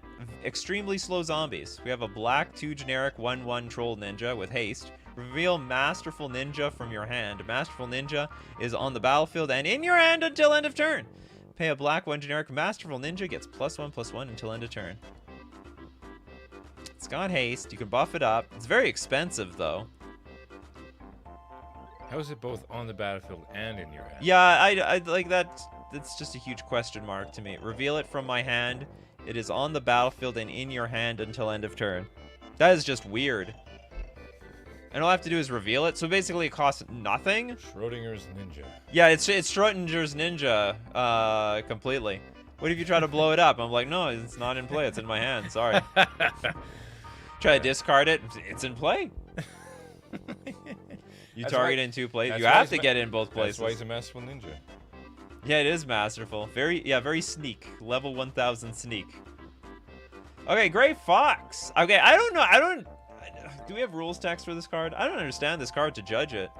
extremely slow zombies. We have a black 2 generic 1/1 troll ninja with haste. Reveal Masterful Ninja from your hand. Masterful Ninja is on the battlefield and in your hand until end of turn. Pay a black 1 generic. Masterful Ninja gets +1/+1 until end of turn. It's got haste. You can buff it up. It's very expensive though. How is it both on the battlefield and in your hand? Yeah, I like that. That's just a huge question mark to me. Reveal it from my hand. It is on the battlefield and in your hand until end of turn. That is just weird. And all I have to do is reveal it. So basically it costs nothing. Schrodinger's Ninja. Yeah, it's Schrodinger's Ninja completely. What if you try to blow it up? I'm like, no, it's not in play. It's in my hand. Sorry. Try to discard it. It's in play. You target in 2 places. You have to get it in both places. That's why he's a masterful ninja. Yeah, it is masterful. Very sneak. Level 1000 sneak. Okay, Gray Fox. Okay, I don't know. Do we have rules text for this card? I don't understand this card to judge it.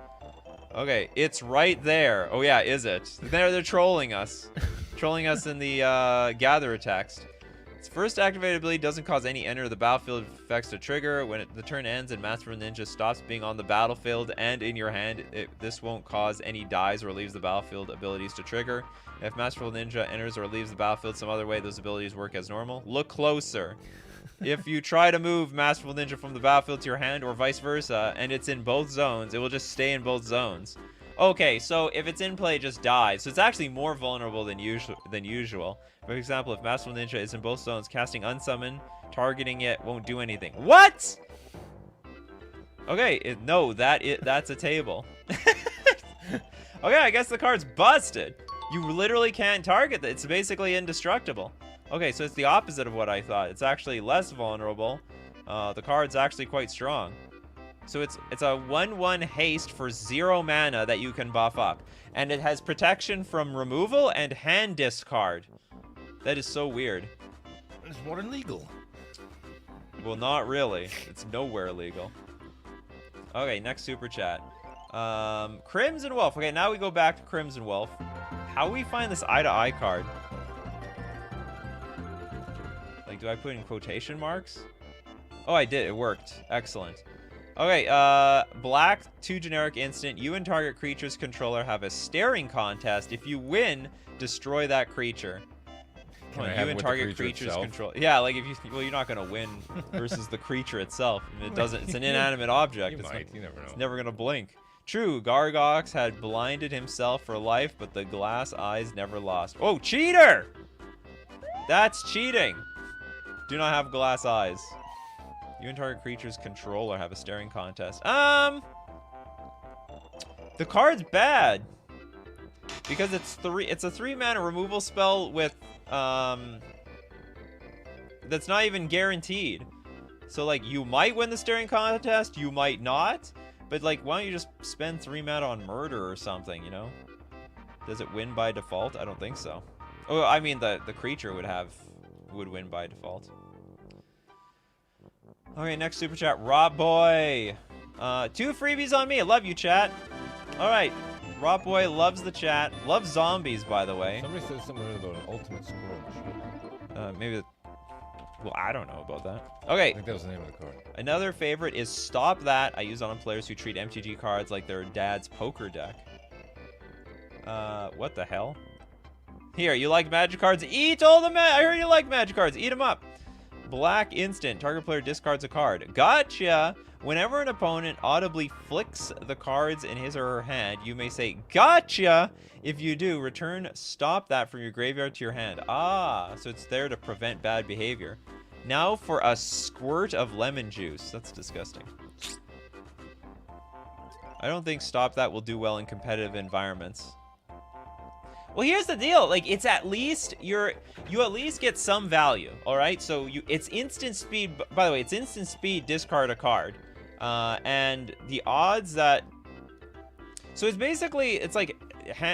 Okay, it's right there. Oh yeah, is it? They're trolling us. Trolling us in the Gatherer text. Its first activated ability doesn't cause any enter the battlefield effects to trigger. When the turn ends and Masterful Ninja stops being on the battlefield and in your hand, this won't cause any dies or leaves the battlefield abilities to trigger. If Masterful Ninja enters or leaves the battlefield some other way, those abilities work as normal. Look closer. If you try to move Masterful Ninja from the battlefield to your hand or vice versa, and it's in both zones, it will just stay in both zones. Okay, so if it's in play, it just dies. So it's actually more vulnerable than usual. For example, if Masterful Ninja is in both zones, casting Unsummon, targeting it won't do anything. What? Okay, no, that's a table. Okay, I guess the card's busted. You literally can't target it. It's basically indestructible. Okay, so it's the opposite of what I thought. It's actually less vulnerable. The card's actually quite strong. So it's a 1/1 haste for 0 mana that you can buff up. And it has protection from removal and hand discard. That is so weird. It's more illegal. Well, not really. It's nowhere legal. Okay, next super chat. Crimson Wolf. Okay, now we go back to Crimson Wolf. How do we find this eye-to-eye card? Like, do I put in quotation marks? Oh, I did. It worked. Excellent. Okay, black, 2 generic instant. You and target creature's controller have a staring contest. If you win, destroy that creature. Come on, you and target creature's control. Yeah, like if you, well, you're not gonna win versus the creature itself. I mean, it doesn't. It's an inanimate object. You never know. It's never gonna blink. True, Gargox had blinded himself for life, but the glass eyes never lost. Oh, cheater! That's cheating. Do not have glass eyes. You and target creature's controller have a staring contest. The card's bad. Because it's a 3 mana removal spell with that's not even guaranteed. So like you might win the staring contest, you might not. But like why don't you just spend 3 mana on murder or something, you know? Does it win by default? I don't think so. Oh, I mean the creature would win by default. Okay, next super chat. Rob Boy. 2 freebies on me. I love you, chat. All right. Rob Boy loves the chat. Loves zombies, by the way. Somebody said something about an ultimate squirrel machine. Maybe. Well, I don't know about that. Okay. I think that was the name of the card. Another favorite is Stop That. I use on players who treat MTG cards like their dad's poker deck. What the hell? Here, you like magic cards? Eat all the I heard you like magic cards. Eat them up. Black instant. Target player discards a card. Gotcha! Whenever an opponent audibly flicks the cards in his or her hand, you may say, gotcha! If you do, return Stop That from your graveyard to your hand. Ah, so it's there to prevent bad behavior. Now for a squirt of lemon juice. That's disgusting. I don't think Stop That will do well in competitive environments. Well, here's the deal. Like, it's at least you at least get some value. All right. So it's instant speed. By the way, it's instant speed. Discard a card, and the odds that. So it's basically it's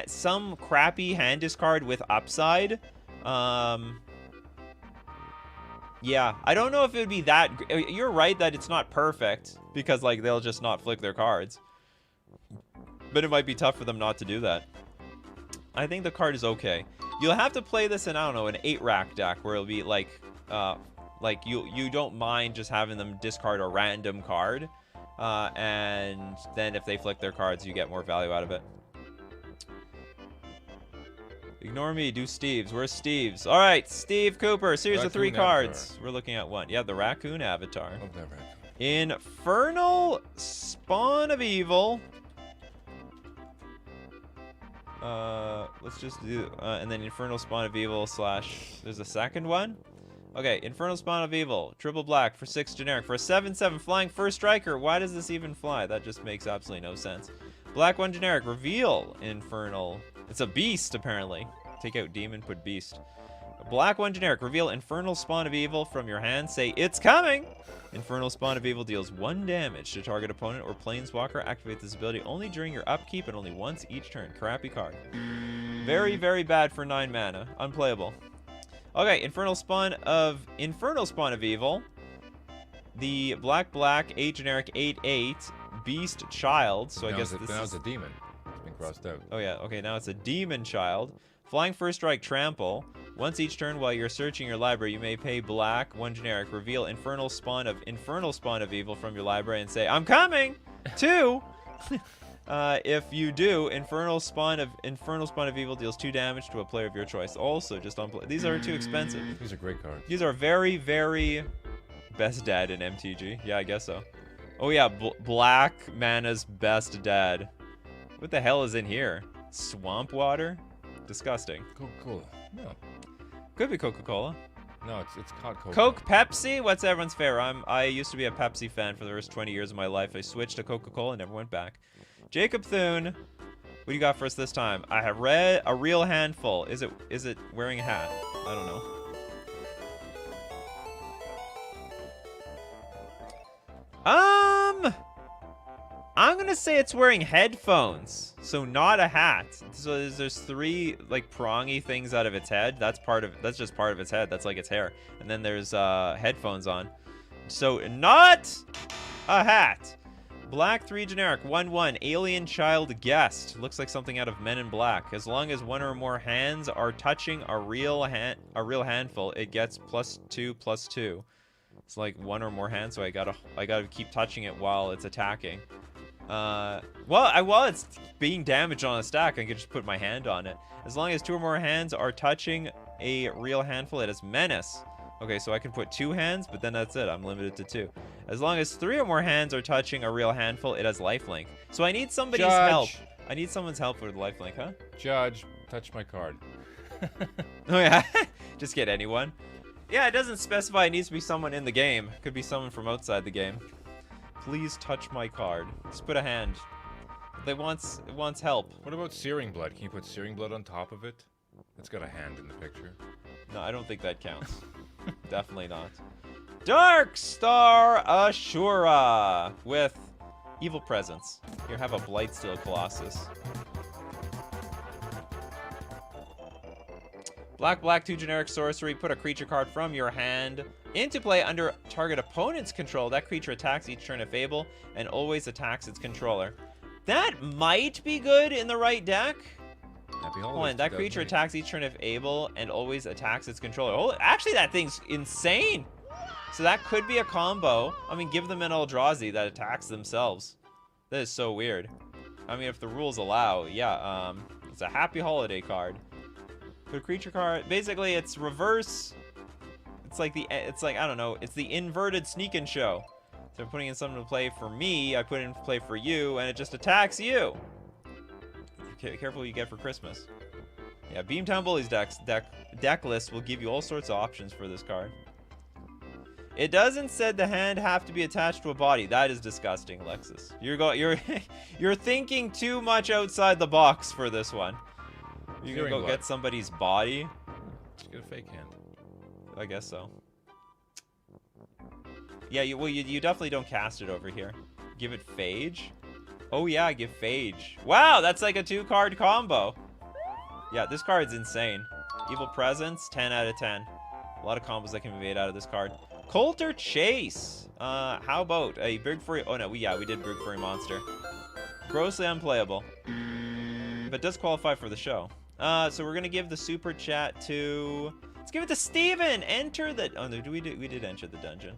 some crappy hand discard with upside. Yeah, I don't know if it would be that. You're right that it's not perfect because like they'll just not flick their cards, but it might be tough for them not to do that. I think the card is okay. You'll have to play this in, I don't know, an 8-rack deck where it'll be like you don't mind just having them discard a random card, and then if they flick their cards, you get more value out of it. Ignore me, do Steve's. Where's Steve's? All right, Steve Cooper, series of 3 cards. Avatar. We're looking at one. Yeah, the Raccoon Avatar. Love that raccoon. Infernal Spawn of Evil. Let's just do, and then Infernal Spawn of Evil / there's a second one? Okay, Infernal Spawn of Evil, triple black for 6 generic, for a 7/7 flying first striker. Why does this even fly? That just makes absolutely no sense. Black 1 generic, reveal Infernal. It's a beast, apparently. Take out demon, put beast. Black 1 generic, reveal Infernal Spawn of Evil from your hand. Say, it's coming! Infernal Spawn of Evil deals 1 damage to target opponent or planeswalker. Activate this ability only during your upkeep and only once each turn. Crappy card. Very, very bad for 9 mana. Unplayable. Okay, Infernal Spawn of Evil. The black 8 generic 8/8 beast child. So I guess this is a demon. It's been crossed out. Oh yeah, okay, now it's a demon child. Flying First Strike Trample. Once each turn while you're searching your library, you may pay black, 1 generic, reveal Infernal Spawn of Evil from your library and say, I'm coming! 2! If you do, Infernal Spawn of Evil deals 2 damage to a player of your choice. Also, just on play. These are too expensive. These are great cards. These are very, very best dad in MTG. Yeah, I guess so. Oh yeah, black mana's best dad. What the hell is in here? Swamp water? Disgusting. Coca-Cola. No. Could be Coca-Cola. No, it's called Coke. Coke, Pepsi? What's everyone's favorite? I used to be a Pepsi fan for the first 20 years of my life. I switched to Coca-Cola and never went back. Jacob Thune, what do you got for us this time? I have read a real handful. Is it wearing a hat? I don't know. I'm gonna say it's wearing headphones, so not a hat. So there's 3 like prongy things out of its head. That's just part of its head. That's like its hair. And then there's headphones on. So not a hat. Black 3 generic 1/1 alien child guest. Looks like something out of Men in Black. As long as 1 or more hands are touching a real handful, it gets +2/+2. It's like 1 or more hands, so I gotta keep touching it while it's attacking. While it's being damaged on a stack, I can just put my hand on it. As long as 2 or more hands are touching a real handful, it has menace. Okay, so I can put 2 hands, but then that's it. I'm limited to 2. As long as 3 or more hands are touching a real handful, it has lifelink. So I need somebody's help. I need someone's help with lifelink, huh? Judge, touch my card. Oh yeah, just get anyone. Yeah, it doesn't specify it needs to be someone in the game. Could be someone from outside the game. Please touch my card. Just put a hand. It wants help. What about Searing Blood? Can you put Searing Blood on top of it? It's got a hand in the picture. No, I don't think that counts. Definitely not. Dark Star Ashura with Evil Presence. Here, have a Blightsteel Colossus. Black 2 generic sorcery. Put a creature card from your hand into play under target opponent's control. That creature attacks each turn if able and always attacks its controller. That might be good in the right deck. That creature attacks each turn if able and always attacks its controller. Oh, actually, that thing's insane. So that could be a combo. I mean, give them an Eldrazi that attacks themselves. That is so weird. I mean, if the rules allow, yeah. It's a Happy Holiday card. Put a creature card. Basically, it's reverse. It's like I don't know. It's the inverted Sneak and Show. So I'm putting in something to play for me. I put it in play for you, and it just attacks you. Careful what you get for Christmas. Yeah, Beamtown Bullies deck list will give you all sorts of options for this card. It doesn't said the hand have to be attached to a body. That is disgusting, Alexis. You're thinking too much outside the box for this one. You're gonna go get somebody's body. Just get a fake hand. I guess so. Yeah, you definitely don't cast it over here. Give it Phage. Oh yeah, give Phage. Wow, that's like a 2-card combo. Yeah, this card's insane. Evil Presence, 10 out of 10. A lot of combos that can be made out of this card. Coulter Chase. How about a big furry? Oh no, we did big furry monster. Grossly unplayable, but does qualify for the show. So we're gonna give the super chat to. Let's give it to Steven. Enter the. Oh no, we did enter the dungeon.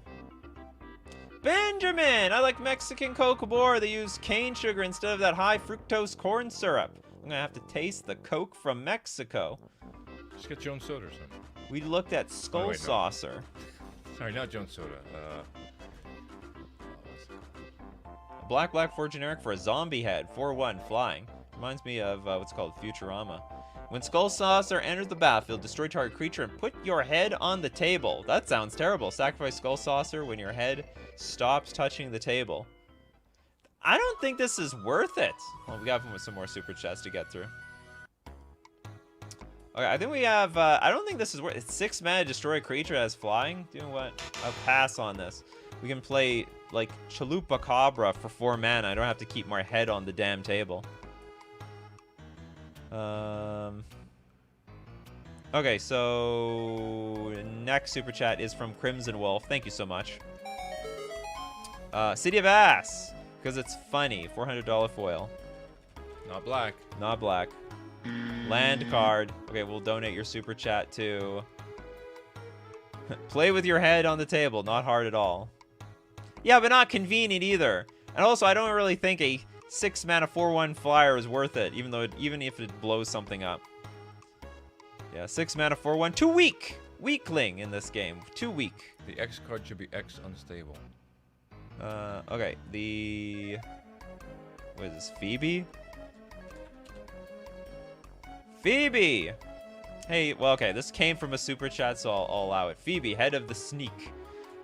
Benjamin, I like Mexican Coke Bore. They use cane sugar instead of that high fructose corn syrup. I'm gonna have to taste the Coke from Mexico. Just get Jones Soda or something. We looked at Skull Saucer. Sorry, not Jones Soda. Black 4 generic for a zombie head. 4/1 flying. Reminds me of what's called Futurama. When Skull Saucer enters the battlefield, destroy target creature and put your head on the table. That sounds terrible. Sacrifice Skull Saucer when your head stops touching the table. I don't think this is worth it. Well, we got some more super chats to get through. Okay, I think we have, I don't think this is worth it. It's 6 mana, destroy a creature that has flying. You know what? I'll pass on this. We can play, like, Chalupa Cabra for 4 mana. I don't have to keep my head on the damn table. Okay, so next super chat is from Crimson Wolf. Thank you so much. City of Ass, because it's funny. $400 foil. Not black. Not black. Land card. Okay, we'll donate your super chat to... Play with your head on the table. Not hard at all. Yeah, but not convenient either. And also, I don't really think a 6-mana 4/1 flyer is worth it, even if it blows something up. Yeah, 6-mana 4/1. Too weak. Weakling in this game. Too weak. The X card should be X unstable. Okay. What is this? Phoebe? Phoebe! Hey, well, okay, this came from a super chat, so I'll allow it. Phoebe, head of the sneak.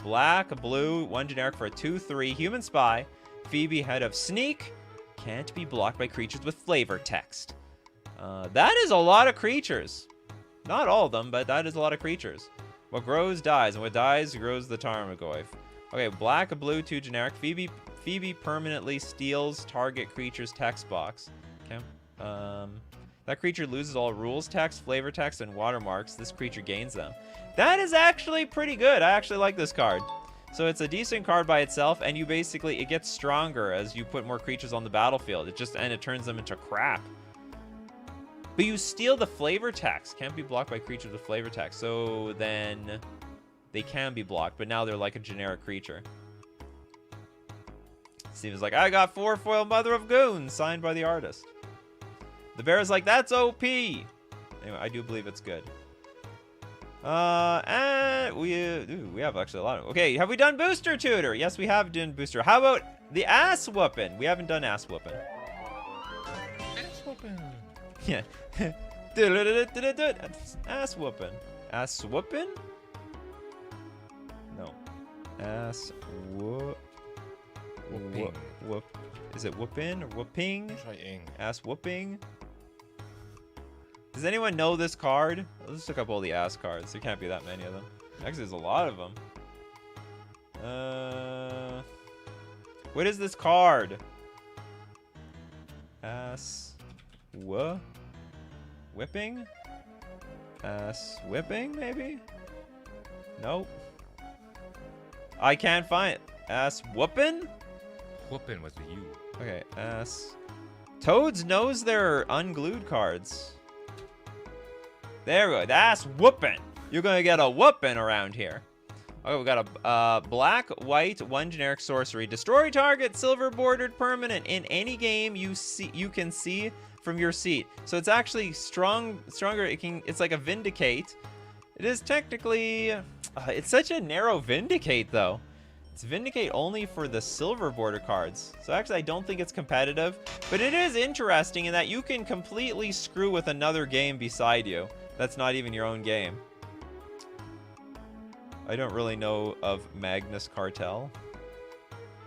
Black, blue, 1 generic for a 2/3 human spy. Phoebe, head of sneak. Can't be blocked by creatures with flavor text. That is a lot of creatures. Not all of them, but that is a lot of creatures. What grows dies, and what dies grows the Tarmogoyf. Okay, black, blue, 2 generic. Phoebe permanently steals target creature's text box. Okay. That creature loses all rules text, flavor text, and watermarks. This creature gains them. That is actually pretty good. I actually like this card. So it's a decent card by itself, and it gets stronger as you put more creatures on the battlefield. And it turns them into crap. But you steal the flavor text. Can't be blocked by creatures with flavor text. So then they can be blocked, but now they're like a generic creature. Steven's like, I got 4-foil Mother of Goons signed by the artist. The bear is like, that's OP. Anyway, I do believe it's good. And we have actually a lot of... Okay, have we done Booster Tutor? Yes, we have done Booster. How about the Ass Whoopin'? We haven't done Ass Whoopin'. Ass whooping. Yeah. Ass Whoopin'. Ass Whoopin'? No. Ass whoop. Whooping. Whoop. Is it whoopin' or whooping? Try ing. Ass Whooping. Does anyone know this card? Let's look up all the ass cards. There can't be that many of them. Actually, there's a lot of them. What is this card? Ass whipping? Ass whipping, maybe? Nope. I can't find it. Ass whoopin'? Whooping with the U. Okay, ass. Toads knows their unglued cards. There we go. That's whooping. You're gonna get a whooping around here. Okay, we got a black, white, 1 generic sorcery. Destroy target silver bordered permanent in any game you can see from your seat. So it's actually stronger. It's like a Vindicate. It is technically. It's such a narrow Vindicate though. It's Vindicate only for the silver border cards. So actually, I don't think it's competitive. But it is interesting in that you can completely screw with another game beside you. That's not even your own game. I don't really know of Magnus Cartel.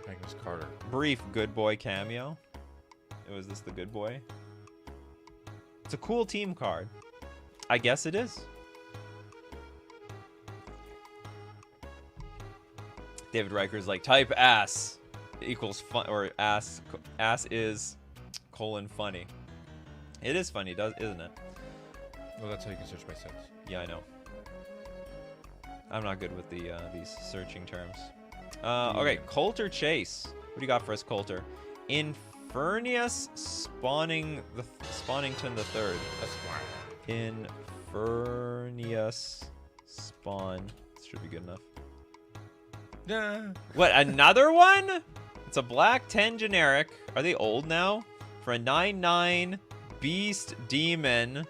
Magnus Carter. Brief Good Boy cameo. Was this the Good Boy? It's a cool team card. I guess it is. David Riker's like, type ass equals fun, or ass is colon funny. It is funny, isn't it? Well, that's how you can search by sex. Yeah, I know. I'm not good with these searching terms. Okay, Coulter Chase. What do you got for us, Coulter? Infernius Spawnington the Third. Infernius Spawn. This should be good enough. Yeah. What, another one? It's a black 10 generic. Are they old now? For a 9/9 beast demon.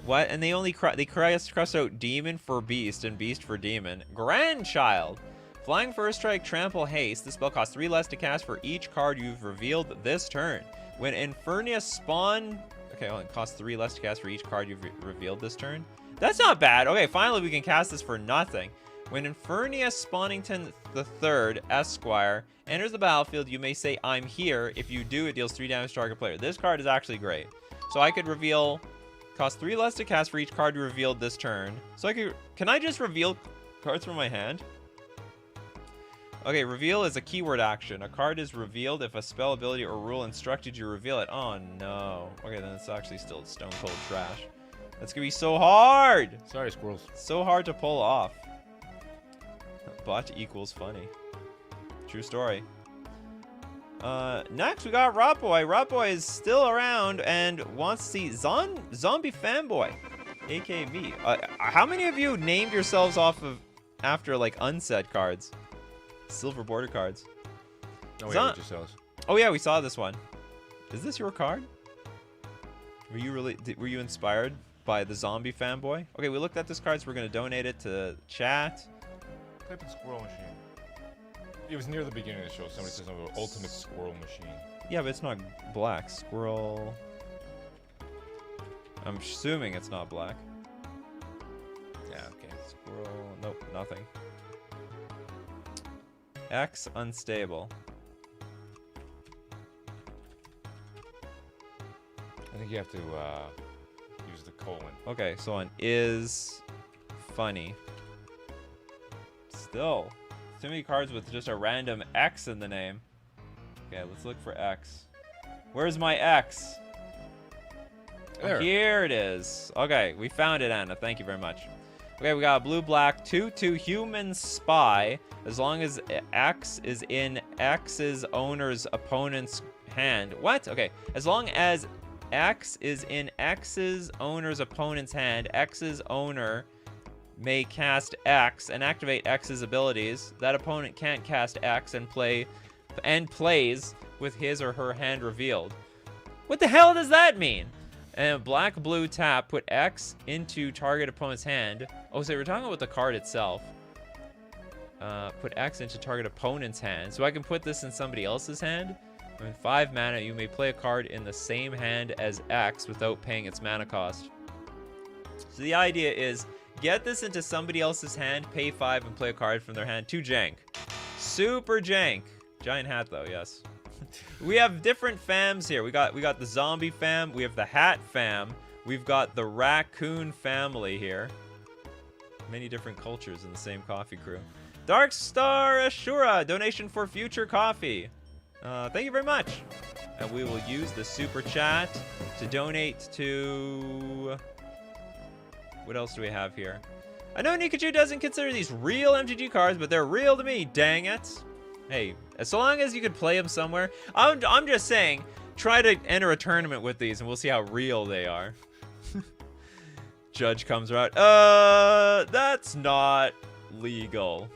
What? And they crossed out demon for beast and beast for demon. Grandchild. Flying first strike, trample, haste. This spell costs 3 less to cast for each card you've revealed this turn. When Infernius spawn... Okay, well, it costs 3 less to cast for each card you've revealed this turn. That's not bad. Okay, finally we can cast this for nothing. When Infernius Spawnington III, Esquire, enters the battlefield, you may say, I'm here. If you do, it deals 3 damage to target player. This card is actually great. So I could reveal... Cost 3 less to cast for each card you revealed this turn. So I could... Can I just reveal cards from my hand? Okay, reveal is a keyword action. A card is revealed if a spell, ability, or rule instructed you reveal it. Oh, no. Okay, then it's actually still stone cold trash. That's gonna be so hard! Sorry, squirrels. So hard to pull off. Bot equals funny. True story. Next we got Rotboy. Rotboy is still around and wants to see Zombie Fanboy, aka me. How many of you named yourselves after like unset cards, silver border cards? Oh yeah, we just saw this. Oh yeah, we saw this one. Is this your card? Were you inspired by the Zombie Fanboy? Okay, we looked at this card, so we're gonna donate it to chat. Type in squirrel machine. It was near the beginning of the show. Somebody says something about ultimate squirrel machine. Yeah, but it's not black. Squirrel. I'm assuming it's not black. Yeah, okay. Squirrel. Nope, nothing. X unstable. I think you have to use the colon. Okay, so on is funny. Still. Too many cards with just a random X in the name. Okay, let's look for X. Where's my X? There. Oh, here it is. Okay, we found it, Anna. Thank you very much. Okay, we got blue-black 2/2 human spy. As long as X is in X's owner's opponent's hand. What? Okay, as long as X is in X's owner's opponent's hand, X's owner may cast X and activate X's abilities. That opponent can't cast X and plays with his or her hand revealed. What the hell does that mean? And black blue tap, put X into target opponent's hand. Oh, so we're talking about the card itself. Put X into target opponent's hand. So I can put this in somebody else's hand. In 5 mana, you may play a card in the same hand as X without paying its mana cost. So the idea is, get this into somebody else's hand, pay 5, and play a card from their hand. 2 jank. Super jank. Giant hat, though, yes. We have different fams here. We got the zombie fam. We have the hat fam. We've got the raccoon family here. Many different cultures in the same coffee crew. Dark Star Ashura, donation for future coffee. Thank you very much. And we will use the super chat to donate to... What else do we have here? I know Nikachu doesn't consider these real MTG cards, but they're real to me, dang it. Hey, as long as you could play them somewhere. I'm just saying, try to enter a tournament with these and we'll see how real they are. Judge comes out. That's not legal.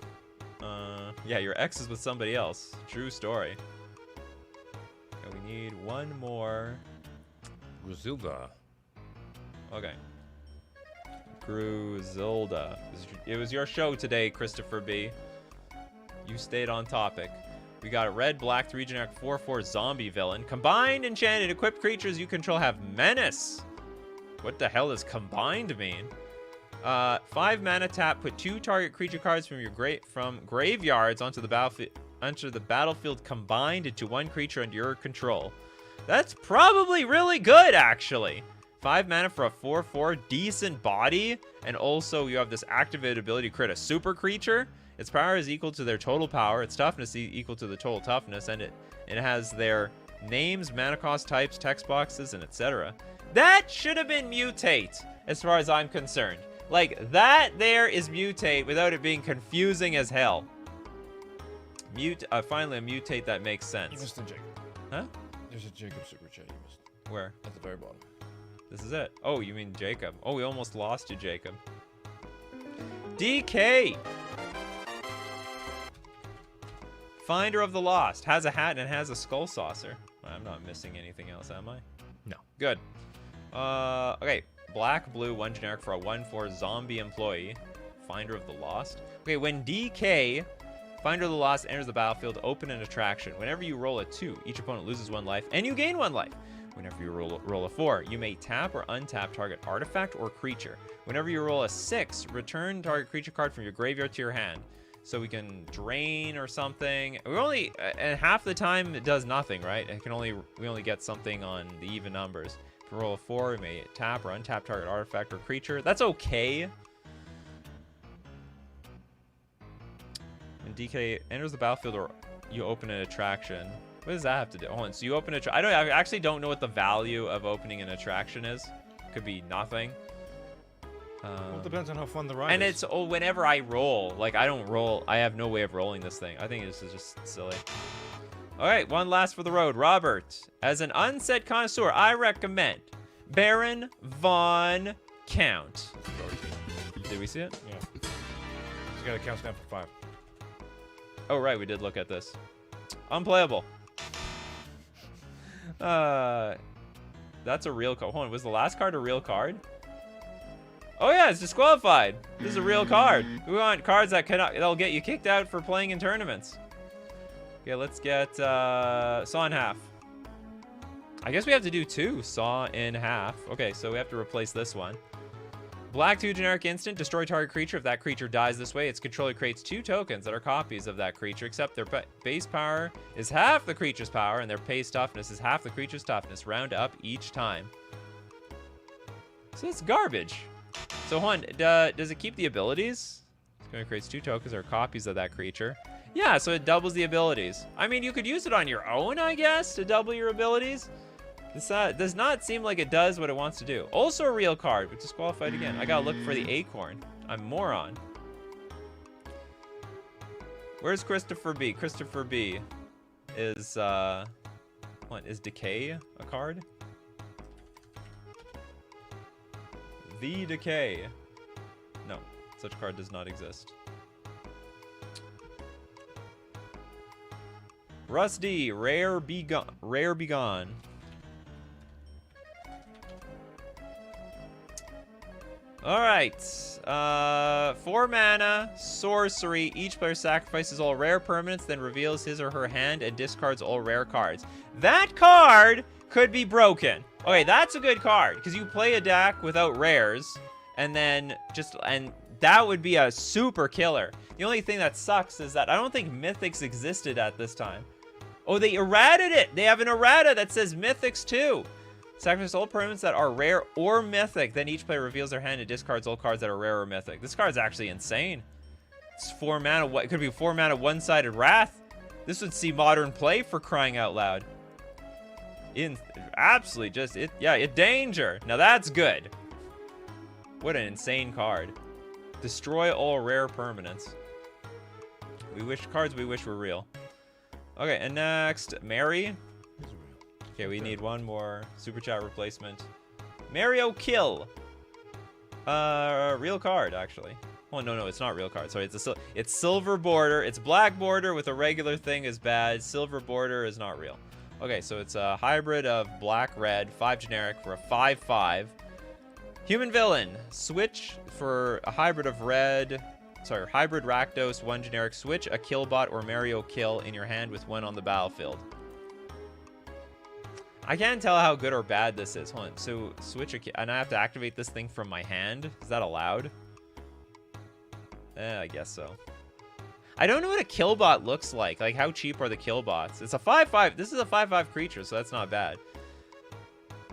Yeah, your ex is with somebody else. True story. Okay, we need one more. Griselda. Okay. Griselda. It was your show today, Christopher B. You stayed on topic. We got a red, black, 3 generic, 4/4 zombie villain. Combined, enchanted, equipped creatures you control have menace. What the hell does combined mean? 5 mana tap. Put 2 target creature cards from your graveyards onto the battlefield combined into 1 creature under your control. That's probably really good, actually. 5 mana for a 4/4, decent body, and also you have this activated ability to create a super creature. Its power is equal to their total power, its toughness equal to the total toughness, and it has their names, mana cost, types, text boxes, and etc. That should have been mutate, as far as I'm concerned. Like, that there is mutate without it being confusing as hell. Finally a mutate that makes sense. You missed a Jacob. Huh? There's a Jacob super chat you missed. Where? At the very bottom. This is it. Oh, you mean Jacob. Oh, we almost lost you, Jacob. DK! Finder of the Lost. Has a hat and has a skull saucer. I'm not missing anything else, am I? No. Good. Okay. Black, blue, 1 generic for a 1/4 zombie employee. Finder of the Lost. Okay, when DK, Finder of the Lost, enters the battlefield, open an attraction. Whenever you roll a 2, each opponent loses 1 life, and you gain 1 life. Whenever you roll a 4, you may tap or untap target artifact or creature. Whenever you roll a 6, return target creature card from your graveyard to your hand. So we can drain or something. We only, and half the time it does nothing, right? We only get something on the even numbers. If we roll a 4, we may tap or untap target artifact or creature. That's okay. When DK enters the battlefield or you open an attraction. What does that have to do? Hold on, so you open a... I actually don't know what the value of opening an attraction is. Could be nothing. Well, it depends on how fun the ride is. And it's whenever I roll, like I don't roll, I have no way of rolling this thing. I think this is just silly. All right, one last for the road. Robert, as an unset connoisseur, I recommend Baron Von Count. Did we see it? Yeah. He's got a count down for 5. Oh, right, we did look at this. Unplayable. That's a real card. Hold on, was the last card a real card? Oh yeah, it's disqualified. This is a real card. We want cards that'll get you kicked out for playing in tournaments. Okay, let's get Saw in Half. I guess we have to do 2 Saw in Half. Okay, so we have to replace this one. Black 2 generic instant, destroy target creature. If that creature dies this way, its controller creates 2 tokens that are copies of that creature, except their base power is half the creature's power, and their base toughness is half the creature's toughness. Round up each time. So it's garbage. So hold on, does it keep the abilities? It's going to create 2 tokens that are copies of that creature. Yeah, so it doubles the abilities. I mean, you could use it on your own, I guess, to double your abilities. This does not seem like it does what it wants to do. Also a real card, but disqualified again. I gotta look for the acorn. I'm a moron. Where's Christopher B? Christopher B is, what, is Decay a card? The Decay. No, such card does not exist. Rusty, Rare Be Gone. All right, 4 mana, sorcery. Each player sacrifices all rare permanents, then reveals his or her hand and discards all rare cards. That card could be broken. Okay, that's a good card, because you play a deck without rares, and that would be a super killer. The only thing that sucks is that I don't think Mythics existed at this time. Oh, they errated it. They have an errata that says Mythics too. Sacrifice all permanents that are rare or mythic. Then each player reveals their hand and discards all cards that are rare or mythic. This card's actually insane. It's 4 mana. It could be 4 mana one-sided Wrath. This would see modern play, for crying out loud. Absolutely just danger. Now that's good. What an insane card. Destroy all rare permanents. We wish were real. Okay, and next, Mary. Okay, we need one more super chat replacement. Mario Kill. Real card, actually. Oh, no, it's not real card. Sorry, it's silver border. It's black border with a regular thing is bad. Silver border is not real. Okay, so it's a hybrid of black-red, 5 generic for a 5/5. Human Villain. Switch for a hybrid of red. Sorry, hybrid Rakdos, 1 generic. Switch a Killbot or Mario Kill in your hand with 1 on the battlefield. I can't tell how good or bad this is. Hold on. So switch and I have to activate this thing from my hand. Is that allowed? I guess so. I don't know what a Killbot looks like. Like, how cheap are the Killbots? It's a 5/5. This is a 5/5 creature, so that's not bad.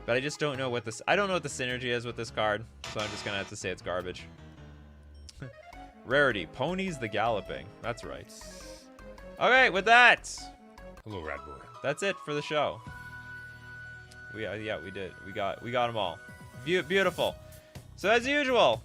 But I just don't know what this. I don't know what the synergy is with this card, so I'm just gonna have to say it's garbage. Rarity: Ponies the Galloping. That's right. Okay, with that, Hello, rat boy. that's it for the show. Yeah, we did. We got them all. Beautiful. So as usual,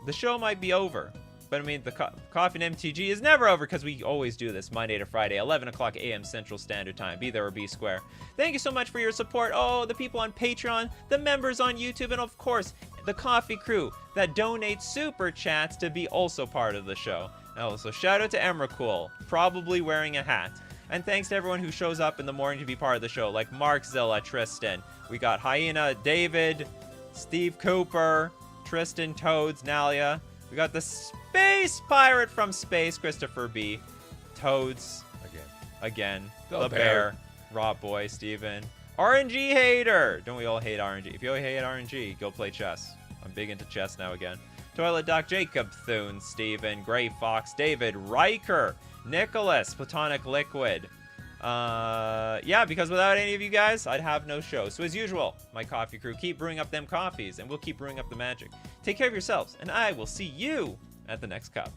the show might be over, but I mean the Coffee and MTG is never over, because we always do this Monday to Friday, 11 o'clock a.m. Central Standard Time. Be there or be square. Thank you so much for your support. Oh, the people on Patreon, the members on YouTube, and of course the Coffee crew that donates super chats to be also part of the show. And also shout out to Emrakul, probably wearing a hat. And thanks to everyone who shows up in the morning to be part of the show, like Mark Zilla, Tristan. We got Hyena, David, Steve Cooper, Tristan, Toads, Nalia. We got the Space Pirate from Space, Christopher B. Toads, again. The Bear, Rob Boy, Steven. RNG Hater. Don't we all hate RNG? If you hate RNG, go play chess. I'm big into chess now again. Toilet Doc, Jacob Thune, Steven, Gray Fox, David, Riker, Nicholas, Platonic Liquid. Yeah, because without any of you guys, I'd have no show. So as usual, my coffee crew, keep brewing up them coffees, and we'll keep brewing up the magic. Take care of yourselves, and I will see you at the next cup.